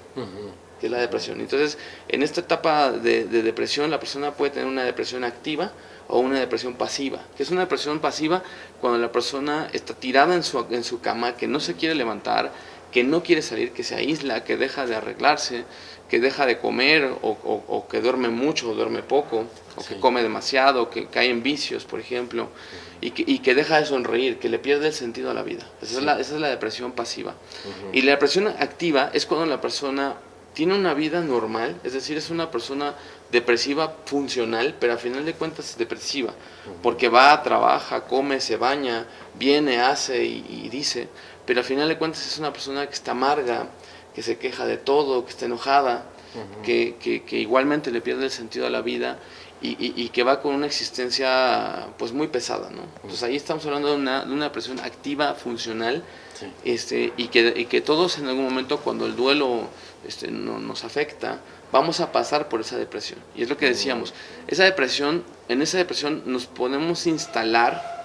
Que es la depresión. Entonces, en esta etapa de depresión, la persona puede tener una depresión activa o una depresión pasiva. ¿Qué es una depresión pasiva? Cuando la persona está tirada en su cama, que no se quiere levantar, que no quiere salir, que se aísla, que deja de arreglarse, que deja de comer, o que duerme mucho o duerme poco, o que come demasiado, que cae en vicios, por ejemplo, y que deja de sonreír, que le pierde el sentido a la vida. Esa es la depresión pasiva. Y la depresión activa es cuando la persona tiene una vida normal, es decir, es una persona depresiva funcional, pero a final de cuentas es depresiva, porque va, trabaja, come, se baña, viene, hace y dice, pero a final de cuentas es una persona que está amarga, que se queja de todo, que está enojada, que igualmente le pierde el sentido a la vida y que va con una existencia pues muy pesada, ¿no? Entonces ahí estamos hablando de una depresión activa, funcional, sí, y que todos en algún momento, cuando el duelo nos afecta, vamos a pasar por esa depresión. Y es lo que decíamos, en esa depresión nos podemos instalar,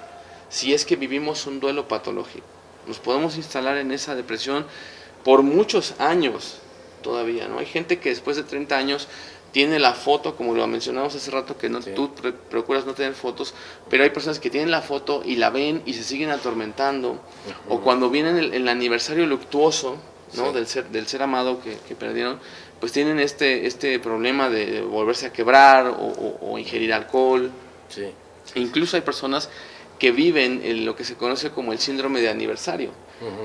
si es que vivimos un duelo patológico, nos podemos instalar en esa depresión por muchos años todavía, ¿no? Hay gente que después de 30 años tiene la foto, como lo mencionamos hace rato, que no, sí, tú procuras no tener fotos, pero hay personas que tienen la foto y la ven y se siguen atormentando, o cuando viene el aniversario luctuoso, ¿no? Sí, del ser amado que perdieron, pues tienen este problema de volverse a quebrar o ingerir alcohol. Sí. Incluso hay personas que viven en lo que se conoce como el síndrome de aniversario.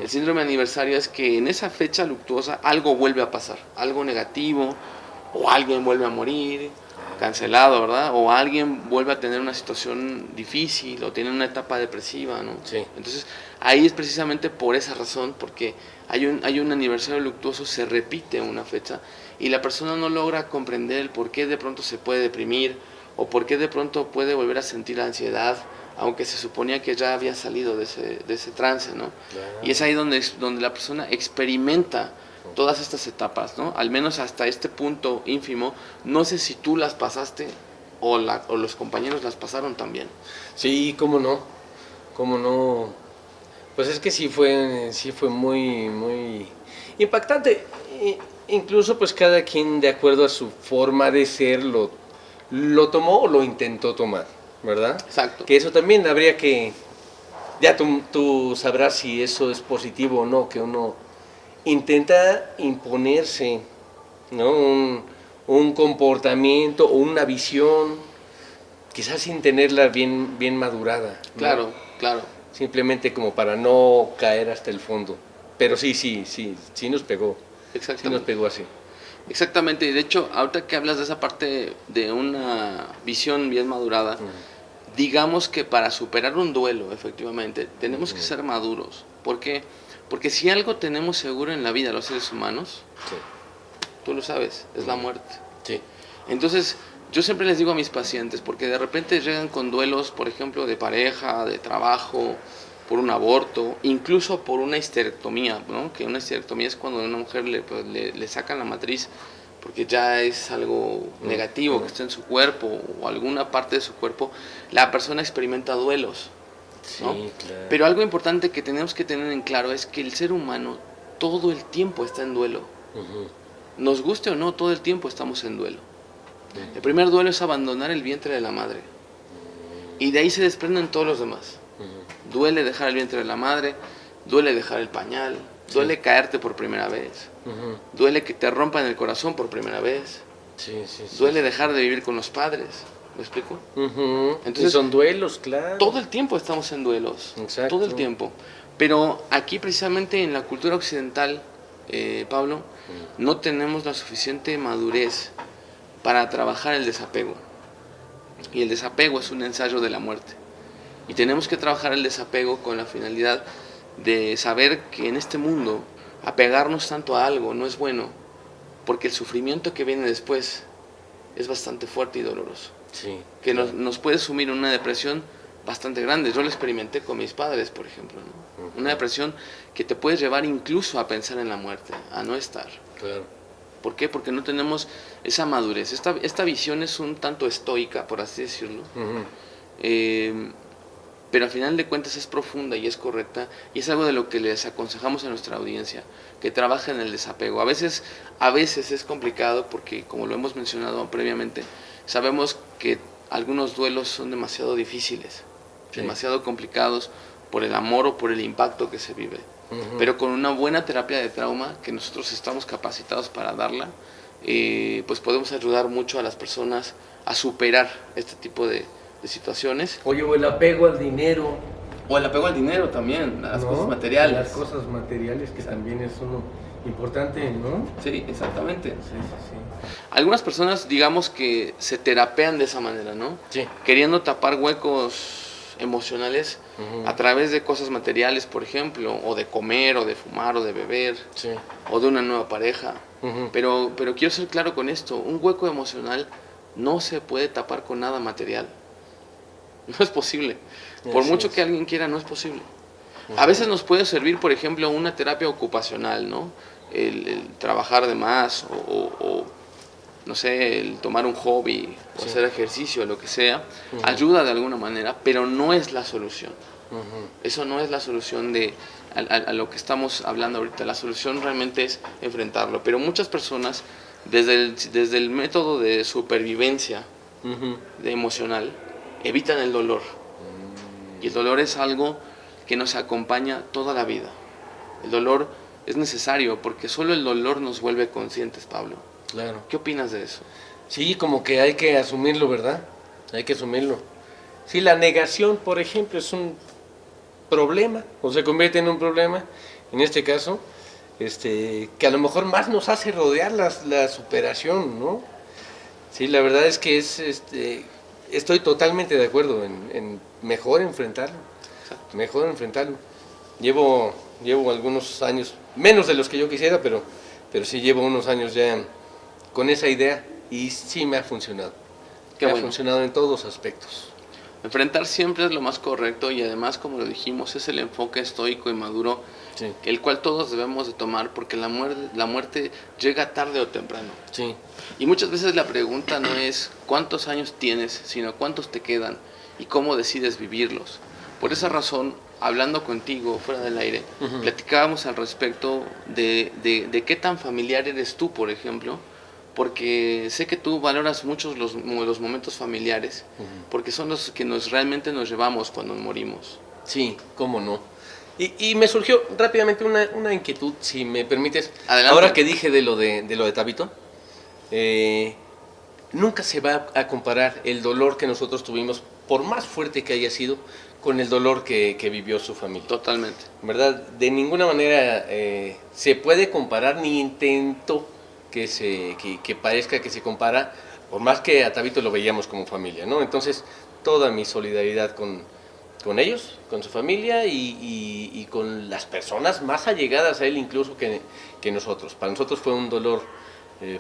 El síndrome de aniversario es que en esa fecha luctuosa algo vuelve a pasar, algo negativo, o alguien vuelve a morir, cancelado, ¿verdad? O alguien vuelve a tener una situación difícil, o tiene una etapa depresiva, ¿no? Sí. Entonces, ahí es precisamente por esa razón, porque hay un aniversario luctuoso, se repite una fecha, y la persona no logra comprender el por qué de pronto se puede deprimir, o por qué de pronto puede volver a sentir ansiedad, aunque se suponía que ya había salido de ese trance, ¿no? Claro. Y es ahí donde la persona experimenta todas estas etapas, ¿no? Al menos hasta este punto ínfimo. No sé si tú las pasaste o los compañeros las pasaron también.
Sí, cómo no. Pues es que sí fue muy, muy impactante. Incluso pues cada quien, de acuerdo a su forma de ser, lo tomó o lo intentó tomar, ¿verdad?
Exacto.
Que eso también habría que Ya tú sabrás si eso es positivo o no, que uno intenta imponerse, ¿no? Un comportamiento o una visión, quizás sin tenerla bien madurada, ¿no?
Claro, claro.
Simplemente como para no caer hasta el fondo. Pero sí nos pegó. Sí nos pegó así.
Exactamente, y de hecho, ahorita que hablas de esa parte de una visión bien madurada, digamos que para superar un duelo, efectivamente, tenemos que ser maduros. ¿Por qué? Porque si algo tenemos seguro en la vida los seres humanos,
Sí.
tú lo sabes, es la muerte.
Sí.
Entonces, yo siempre les digo a mis pacientes, porque de repente llegan con duelos, por ejemplo, de pareja, de trabajo, por un aborto, incluso por una histerectomía, ¿no? Que una histerectomía es cuando a una mujer le sacan la matriz porque ya es algo negativo que está en su cuerpo o alguna parte de su cuerpo, la persona experimenta duelos, ¿no?
Sí, claro.
Pero algo importante que tenemos que tener en claro es que el ser humano todo el tiempo está en duelo. Nos guste o no, todo el tiempo estamos en duelo. El primer duelo es abandonar el vientre de la madre. Y de ahí se desprenden todos los demás. Duele dejar el vientre de la madre, duele dejar el pañal, duele caerte por primera vez, duele que te rompan el corazón por primera vez, duele dejar de vivir con los padres. ¿Me explico?
Entonces, y son duelos, claro.
Todo el tiempo estamos en duelos.
Exacto.
Todo el tiempo. Pero aquí precisamente en la cultura occidental, Pablo, no tenemos la suficiente madurez para trabajar el desapego. Y el desapego es un ensayo de la muerte. Y tenemos que trabajar el desapego con la finalidad de saber que en este mundo apegarnos tanto a algo no es bueno, porque el sufrimiento que viene después es bastante fuerte y doloroso.
Sí,
que nos puede sumir en una depresión bastante grande. Yo lo experimenté con mis padres, por ejemplo, ¿no? Una depresión que te puede llevar incluso a pensar en la muerte, a no estar.
Claro.
¿Por qué? Porque no tenemos esa madurez. Esta visión es un tanto estoica, por así decirlo. Pero al final de cuentas es profunda y es correcta, y es algo de lo que les aconsejamos a nuestra audiencia, que trabajen en el desapego. A veces es complicado porque, como lo hemos mencionado previamente, sabemos que algunos duelos son demasiado difíciles, demasiado complicados por el amor o por el impacto que se vive. Pero con una buena terapia de trauma, que nosotros estamos capacitados para darla, pues podemos ayudar mucho a las personas a superar este tipo de situaciones.
Oye, o el apego al dinero.
O el apego al dinero también, a las cosas materiales.
Las cosas materiales, que también es uno importante, ¿no?
Sí, exactamente.
Sí.
Algunas personas, digamos que se terapean de esa manera, ¿no?
Sí.
Queriendo tapar huecos emocionales a través de cosas materiales, por ejemplo, o de comer, o de fumar, o de beber, o de una nueva pareja. Pero quiero ser claro con esto, un hueco emocional no se puede tapar con nada material. No es posible. Por mucho que alguien quiera, no es posible. A veces nos puede servir, por ejemplo, una terapia ocupacional, ¿no? El trabajar de más o no sé, el tomar un hobby o hacer ejercicio, lo que sea, ayuda de alguna manera, pero no es la solución. Eso no es la solución a lo que estamos hablando ahorita. La solución realmente es enfrentarlo. Pero muchas personas, desde el método de supervivencia de emocional, evitan el dolor. Y el dolor es algo que nos acompaña toda la vida. El dolor es necesario porque solo el dolor nos vuelve conscientes, Pablo.
Claro.
¿Qué opinas de eso?
Sí, como que hay que asumirlo, ¿verdad? Hay que asumirlo. Sí, la negación, por ejemplo, es un problema, o se convierte en un problema, en este caso, que a lo mejor más nos hace rodear la superación, ¿no? Sí, la verdad es que estoy totalmente de acuerdo en mejor enfrentarlo. Exacto. Mejor enfrentarlo. Llevo algunos años, menos de los que yo quisiera, pero sí llevo unos años ya con esa idea y sí me ha funcionado. Me ha funcionado en todos aspectos.
Enfrentar siempre es lo más correcto y además, como lo dijimos, es el enfoque estoico y maduro, el cual todos debemos de tomar, porque la muerte llega tarde o temprano.
Sí.
Y muchas veces la pregunta no es cuántos años tienes, sino cuántos te quedan y cómo decides vivirlos. Por esa razón, hablando contigo fuera del aire, platicábamos al respecto de qué tan familiar eres tú, por ejemplo, porque sé que tú valoras mucho los momentos familiares, porque son los que realmente nos llevamos cuando morimos.
Sí, cómo no. Y me surgió rápidamente una inquietud, si me permites.
Adelante.
Ahora que dije de lo de Tabito, nunca se va a comparar el dolor que nosotros tuvimos, por más fuerte que haya sido, con el dolor que vivió su familia.
Totalmente.
¿Verdad? De ninguna manera se puede comparar, ni intento que parezca que se compara, por más que a Tabito lo veíamos como familia, ¿no? Entonces, toda mi solidaridad con ellos, con su familia y con las personas más allegadas a él incluso que nosotros. Para nosotros fue un dolor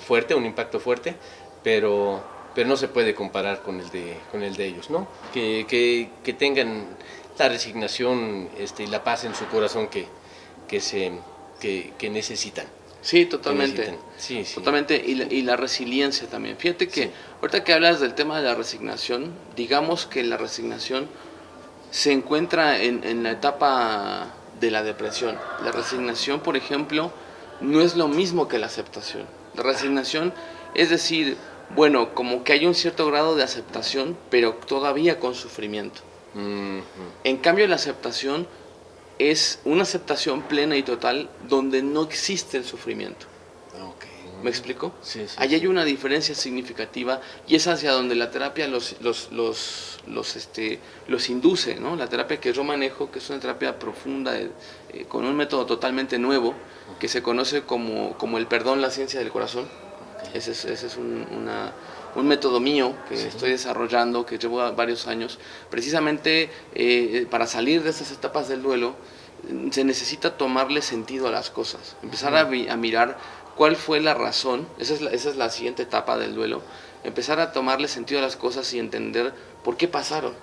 fuerte, un impacto fuerte, pero no se puede comparar con el de ellos, ¿no? Que tengan la resignación y la paz en su corazón que necesitan.
Sí, totalmente.
Sí, sí.
Totalmente. Y la resiliencia también. Fíjate que
Sí.
ahorita que hablas del tema de la resignación, digamos que la resignación se encuentra en la etapa de la depresión. La resignación, por ejemplo, no es lo mismo que la aceptación. La resignación es decir, bueno, como que hay un cierto grado de aceptación, pero todavía con sufrimiento.
Uh-huh.
En cambio, la aceptación es una aceptación plena y total donde no existe el sufrimiento.
Okay.
¿Me explico?
Sí, sí,
Allí hay
sí.
una diferencia significativa y es hacia donde la terapia los induce, ¿no? La terapia que yo manejo, que es una terapia profunda, con un método totalmente nuevo, que se conoce como el perdón, la ciencia del corazón.
Okay.
Ese es un método mío que
Sí.
estoy desarrollando, que llevo varios años, precisamente para salir de esas etapas del duelo. Se necesita tomarle sentido a las cosas, empezar a mirar cuál fue la razón, esa es la siguiente etapa del duelo, empezar a tomarle sentido a las cosas y entender por qué pasaron,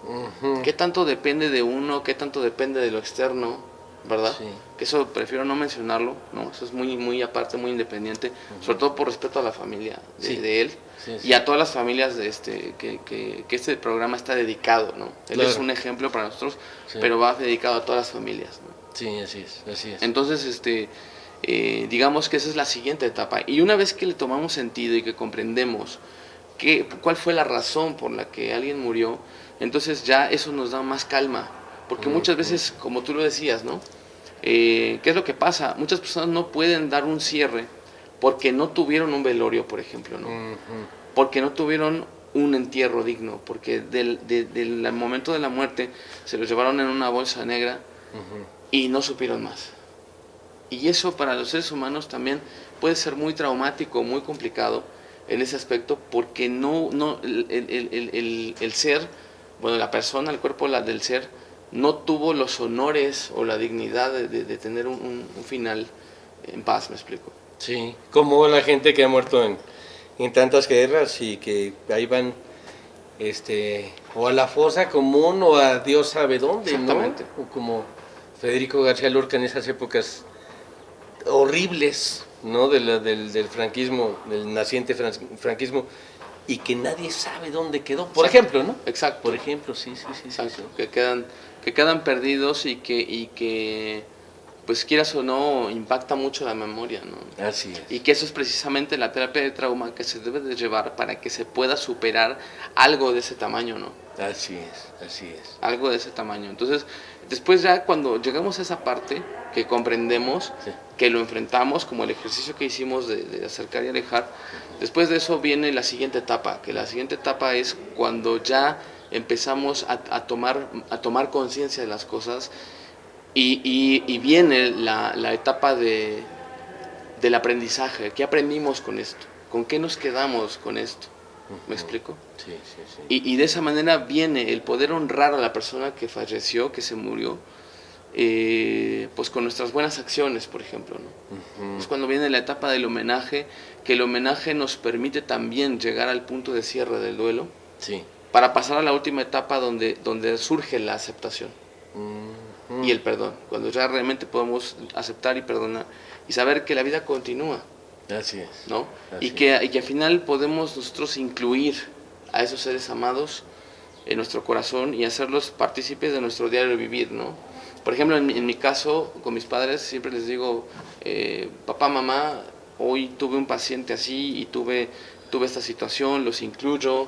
Uh-huh.
qué tanto depende de uno, qué tanto depende de lo externo, ¿verdad?
Sí.
Que eso prefiero no mencionarlo, ¿no? Eso es muy aparte, muy independiente, sobre todo por respeto a la familia
Sí.
de él.
Sí, sí.
Y a todas las familias que este programa está dedicado, ¿no? Él
Claro.
es un ejemplo para nosotros,
Sí.
pero va dedicado a todas las familias, ¿no?
Sí, así es.
Entonces, digamos que esa es la siguiente etapa. Y una vez que le tomamos sentido y que comprendemos cuál fue la razón por la que alguien murió, entonces ya eso nos da más calma. Porque muchas veces, como tú lo decías, ¿no? ¿Qué es lo que pasa? Muchas personas no pueden dar un cierre porque no tuvieron un velorio, por ejemplo, ¿no?
Uh-huh.
Porque no tuvieron un entierro digno, porque del momento de la muerte se los llevaron en una bolsa negra
Uh-huh.
y no supieron más. Y eso para los seres humanos también puede ser muy traumático, muy complicado en ese aspecto, porque el ser, bueno, la persona, el cuerpo del ser, no tuvo los honores o la dignidad de tener un final en paz, ¿me explico?
Sí, como la gente que ha muerto en tantas guerras y que ahí van o a la fosa común o a Dios sabe dónde,
Exactamente.
¿no? O como Federico García Lorca en esas épocas horribles, ¿no? del franquismo, del naciente franquismo, y que nadie sabe dónde quedó, por ejemplo, ¿no?
Exacto.
Por ejemplo, sí.
Exacto. Que quedan perdidos y que, pues quieras o no, impacta mucho la memoria, ¿no?
Así es.
Y que eso es precisamente la terapia de trauma que se debe de llevar para que se pueda superar algo de ese tamaño, ¿no?
Así es.
Algo de ese tamaño. Entonces, después ya cuando llegamos a esa parte, que comprendemos,
Sí.
que lo enfrentamos, como el ejercicio que hicimos de acercar y alejar, después de eso viene la siguiente etapa, que la siguiente etapa es cuando ya empezamos a tomar conciencia de las cosas y viene la etapa del aprendizaje. ¿Qué aprendimos con esto? ¿Con qué nos quedamos con esto? ¿Me explico?
Sí.
Y de esa manera viene el poder honrar a la persona que falleció, que se murió, pues con nuestras buenas acciones, por ejemplo, ¿no?
Uh-huh.
Es cuando viene la etapa del homenaje, que el homenaje nos permite también llegar al punto de cierre del duelo,
Sí.
para pasar a la última etapa donde surge la aceptación
Uh-huh.
y el perdón, cuando ya realmente podemos aceptar y perdonar y saber que la vida continúa,
Así es.
¿no?
Así
Y que al final podemos nosotros incluir a esos seres amados en nuestro corazón y hacerlos partícipes de nuestro diario vivir, ¿no? Por ejemplo, en mi caso, con mis padres, siempre les digo, papá, mamá, hoy tuve un paciente así y tuve esta situación, los incluyo,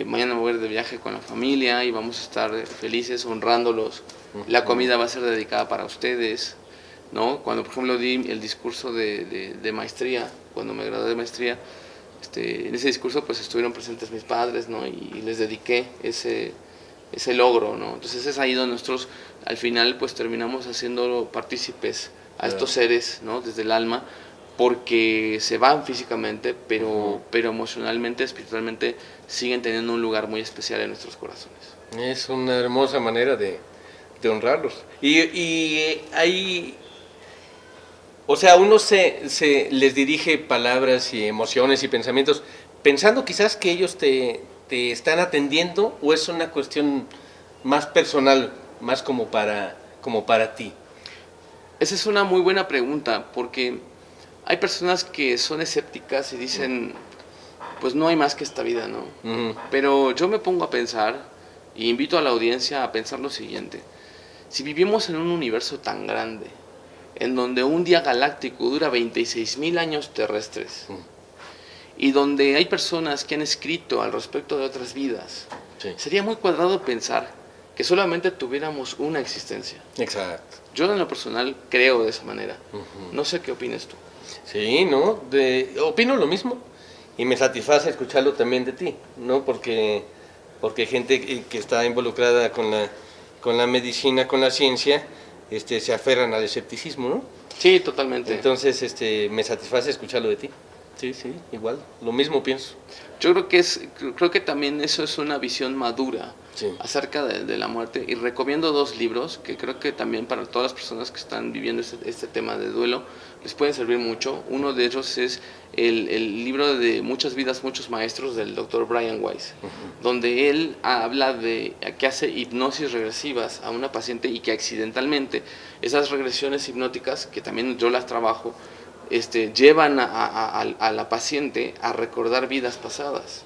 mañana me voy a ir de viaje con la familia y vamos a estar felices honrándolos. La comida va a ser dedicada para ustedes, ¿no? Cuando, por ejemplo, di el discurso de maestría, cuando me gradué de maestría, en ese discurso pues estuvieron presentes mis padres, ¿no? Y les dediqué ese logro, ¿no? Entonces es ahí donde nosotros al final pues terminamos haciendo partícipes a estos seres, ¿no? Desde el alma, porque se van físicamente, pero emocionalmente, espiritualmente siguen teniendo un lugar muy especial en nuestros corazones.
Es una hermosa manera de honrarlos. Y hay, o sea, uno se les dirige palabras y emociones y pensamientos pensando quizás que ellos te están atendiendo, o es una cuestión más personal, más como para ti.
Esa es una muy buena pregunta, porque hay personas que son escépticas y dicen, pues no hay más que esta vida, ¿no? Pero yo me pongo a pensar, y invito a la audiencia a pensar lo siguiente: si vivimos en un universo tan grande, en donde un día galáctico dura 26,000 años terrestres, y donde hay personas que han escrito al respecto de otras vidas, sería muy cuadrado pensar que solamente tuviéramos una existencia.
Exacto.
Yo en lo personal creo de esa manera. No sé qué opinas tú.
Sí, ¿no? Opino lo mismo, y me satisface escucharlo también de ti, ¿no? Porque gente que está involucrada con la medicina, con la ciencia, se aferran al escepticismo, ¿no?
Sí, totalmente.
Entonces, me satisface escucharlo de ti. Sí, igual, lo mismo pienso.
Yo creo que también eso es una visión madura acerca de la muerte, y recomiendo 2 libros que creo que también para todas las personas que están viviendo este tema de duelo les pueden servir mucho. Uno de ellos es el libro de Muchas vidas, muchos maestros, del Dr. Brian Weiss, donde él habla de que hace hipnosis regresivas a una paciente, y que accidentalmente esas regresiones hipnóticas, que también yo las trabajo, llevan a la paciente a recordar vidas pasadas.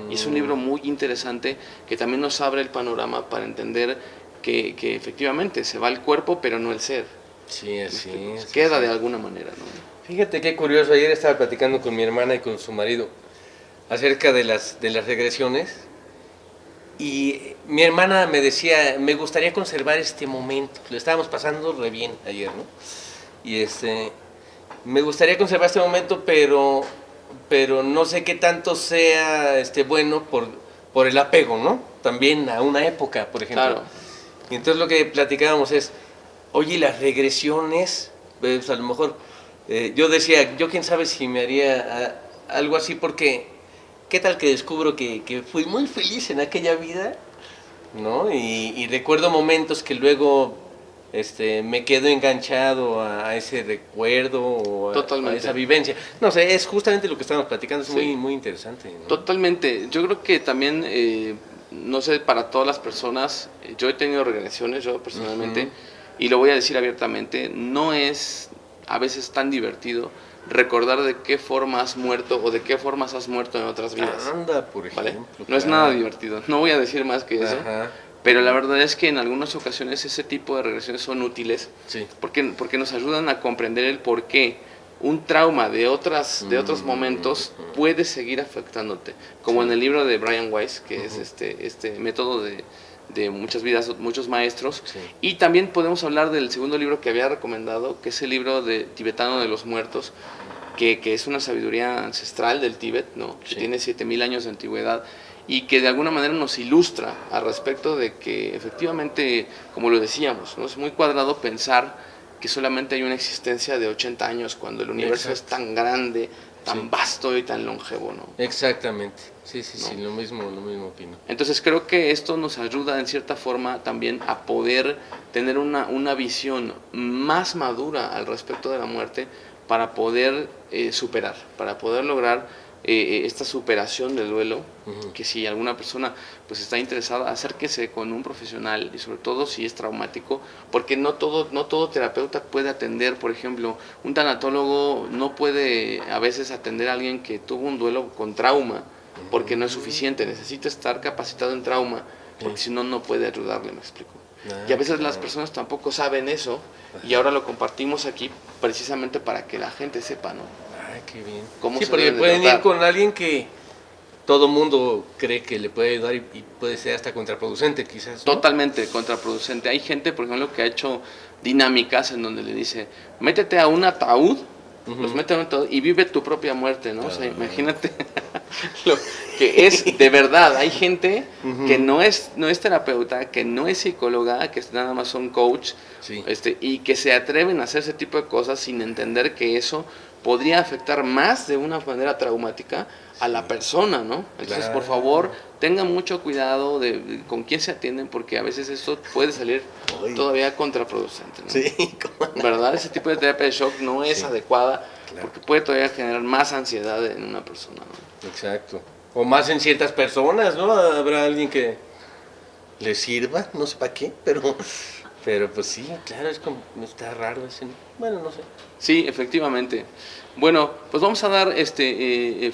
Y es un libro muy interesante que también nos abre el panorama para entender que efectivamente se va el cuerpo, pero no el ser.
Sí, así
es. Queda de alguna manera, ¿no?
Fíjate qué curioso, ayer estaba platicando con mi hermana y con su marido acerca de las regresiones, y mi hermana me decía, me gustaría conservar este momento. Lo estábamos pasando re bien ayer, ¿no? Y me gustaría conservar este momento, pero no sé qué tanto sea bueno por el apego, ¿no? También a una época, por ejemplo.
Claro.
Y entonces lo que platicábamos es, oye, las regresiones, pues a lo mejor, yo decía, yo quién sabe si me haría algo así, porque qué tal que descubro que fui muy feliz en aquella vida, ¿no? Y recuerdo momentos que luego me quedo enganchado a ese recuerdo o a esa vivencia. No sé, es justamente lo que estamos platicando, es muy, muy interesante, ¿no?
Totalmente. Yo creo que también, no sé, para todas las personas, yo he tenido regresiones, yo personalmente, y lo voy a decir abiertamente, no es a veces tan divertido recordar de qué forma has muerto o de qué formas has muerto en otras vidas.
Anda, por ejemplo.
¿Vale? No es nada divertido, no voy a decir más que eso. Pero la verdad es que en algunas ocasiones ese tipo de regresiones son útiles, porque nos ayudan a comprender el por qué un trauma de otros momentos puede seguir afectándote. Como en el libro de Brian Weiss, que es este método de muchas vidas, muchos maestros. Y también podemos hablar del segundo libro que había recomendado, que es el libro de Tibetano de los Muertos, que es una sabiduría ancestral del Tíbet, ¿no? Que tiene 7,000 años de antigüedad, y que de alguna manera nos ilustra al respecto de que efectivamente, como lo decíamos, ¿no? Es muy cuadrado pensar que solamente hay una existencia de 80 años cuando el universo es tan grande, tan vasto y tan longevo, ¿no?
Exactamente, sí, lo mismo opino.
Entonces creo que esto nos ayuda en cierta forma también a poder tener una visión más madura al respecto de la muerte, para poder superar, para poder lograr esta superación del duelo, que si alguna persona pues está interesada, acérquese con un profesional, y sobre todo si es traumático, porque no todo terapeuta puede atender. Por ejemplo, un tanatólogo no puede a veces atender a alguien que tuvo un duelo con trauma, porque no es suficiente, necesita estar capacitado en trauma, porque si no, no puede ayudarle, me explico. Y a veces las personas tampoco saben eso, y ahora lo compartimos aquí precisamente para que la gente sepa, ¿no?
Ay, qué bien.
¿Cómo
sí,
se
porque
deben de
pueden
tratar?
ir con alguien todo mundo cree que le puede ayudar y puede ser hasta contraproducente quizás, ¿no?
Totalmente contraproducente. Hay gente, por ejemplo, que ha hecho dinámicas en donde le dice, métete a un ataúd, los mete a un ataúd y vive tu propia muerte, ¿no? O sea, imagínate lo que es de verdad. Hay gente que no es terapeuta, que no es psicóloga, que nada más son coach,
Sí.
Y que se atreven a hacer ese tipo de cosas sin entender que eso podría afectar más de una manera traumática a la persona, ¿no? Entonces,
Claro.
por favor, tengan mucho cuidado con quién se atienden, porque a veces esto puede salir todavía contraproducente, ¿no?
Sí, ¿cómo no?
¿Verdad? Ese tipo de terapia de shock no es adecuada, porque puede todavía generar más ansiedad en una persona, ¿no?
Exacto. O más en ciertas personas, ¿no? Habrá alguien que le sirva, no sé para qué, pero pues sí, claro, es como, está raro ese, ¿no? Bueno, no sé.
Sí, efectivamente. Bueno, pues vamos a dar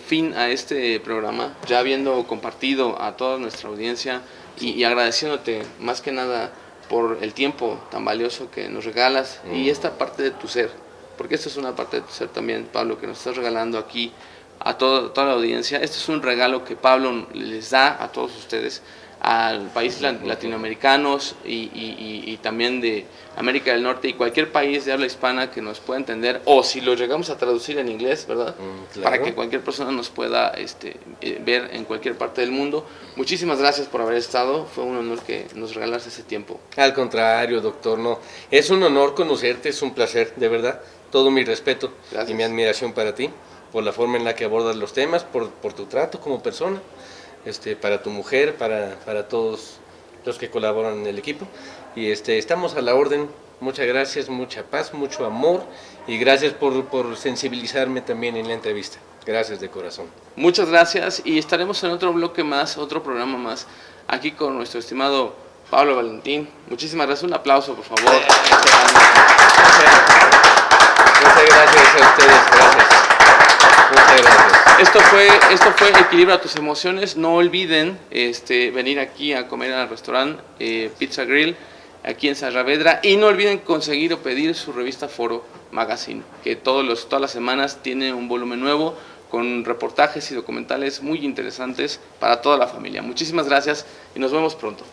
fin a este programa, ya habiendo compartido a toda nuestra audiencia y agradeciéndote más que nada por el tiempo tan valioso que nos regalas y esta parte de tu ser, porque esto es una parte de tu ser también, Pablo, que nos estás regalando aquí a toda la audiencia. Este es un regalo que Pablo les da a todos ustedes, al país latinoamericanos y también de América del Norte y cualquier país de habla hispana que nos pueda entender, o si lo llegamos a traducir en inglés, ¿verdad?
Claro.
Para que cualquier persona nos pueda ver en cualquier parte del mundo. Muchísimas gracias por haber estado, fue un honor que nos regalaras ese tiempo.
Al contrario, doctor, no. Es un honor conocerte, es un placer, de verdad. Todo mi respeto
Gracias.
y mi admiración para ti, por la forma en la que abordas los temas, por tu trato como persona, para tu mujer, para todos los que colaboran en el equipo. Y estamos a la orden. Muchas gracias, mucha paz, mucho amor y gracias por sensibilizarme también en la entrevista. Gracias de corazón.
Muchas gracias y estaremos en otro bloque más, otro programa más, aquí con nuestro estimado Pablo Valentín. Muchísimas gracias, un aplauso por favor.
Muchas gracias a ustedes, gracias. Muchas gracias.
Esto fue Equilibra tus emociones. No olviden venir aquí a comer al restaurante Pizza Grill, aquí en Saavedra. Y no olviden conseguir o pedir su revista Foro Magazine, que todas las semanas tiene un volumen nuevo con reportajes y documentales muy interesantes para toda la familia. Muchísimas gracias y nos vemos pronto.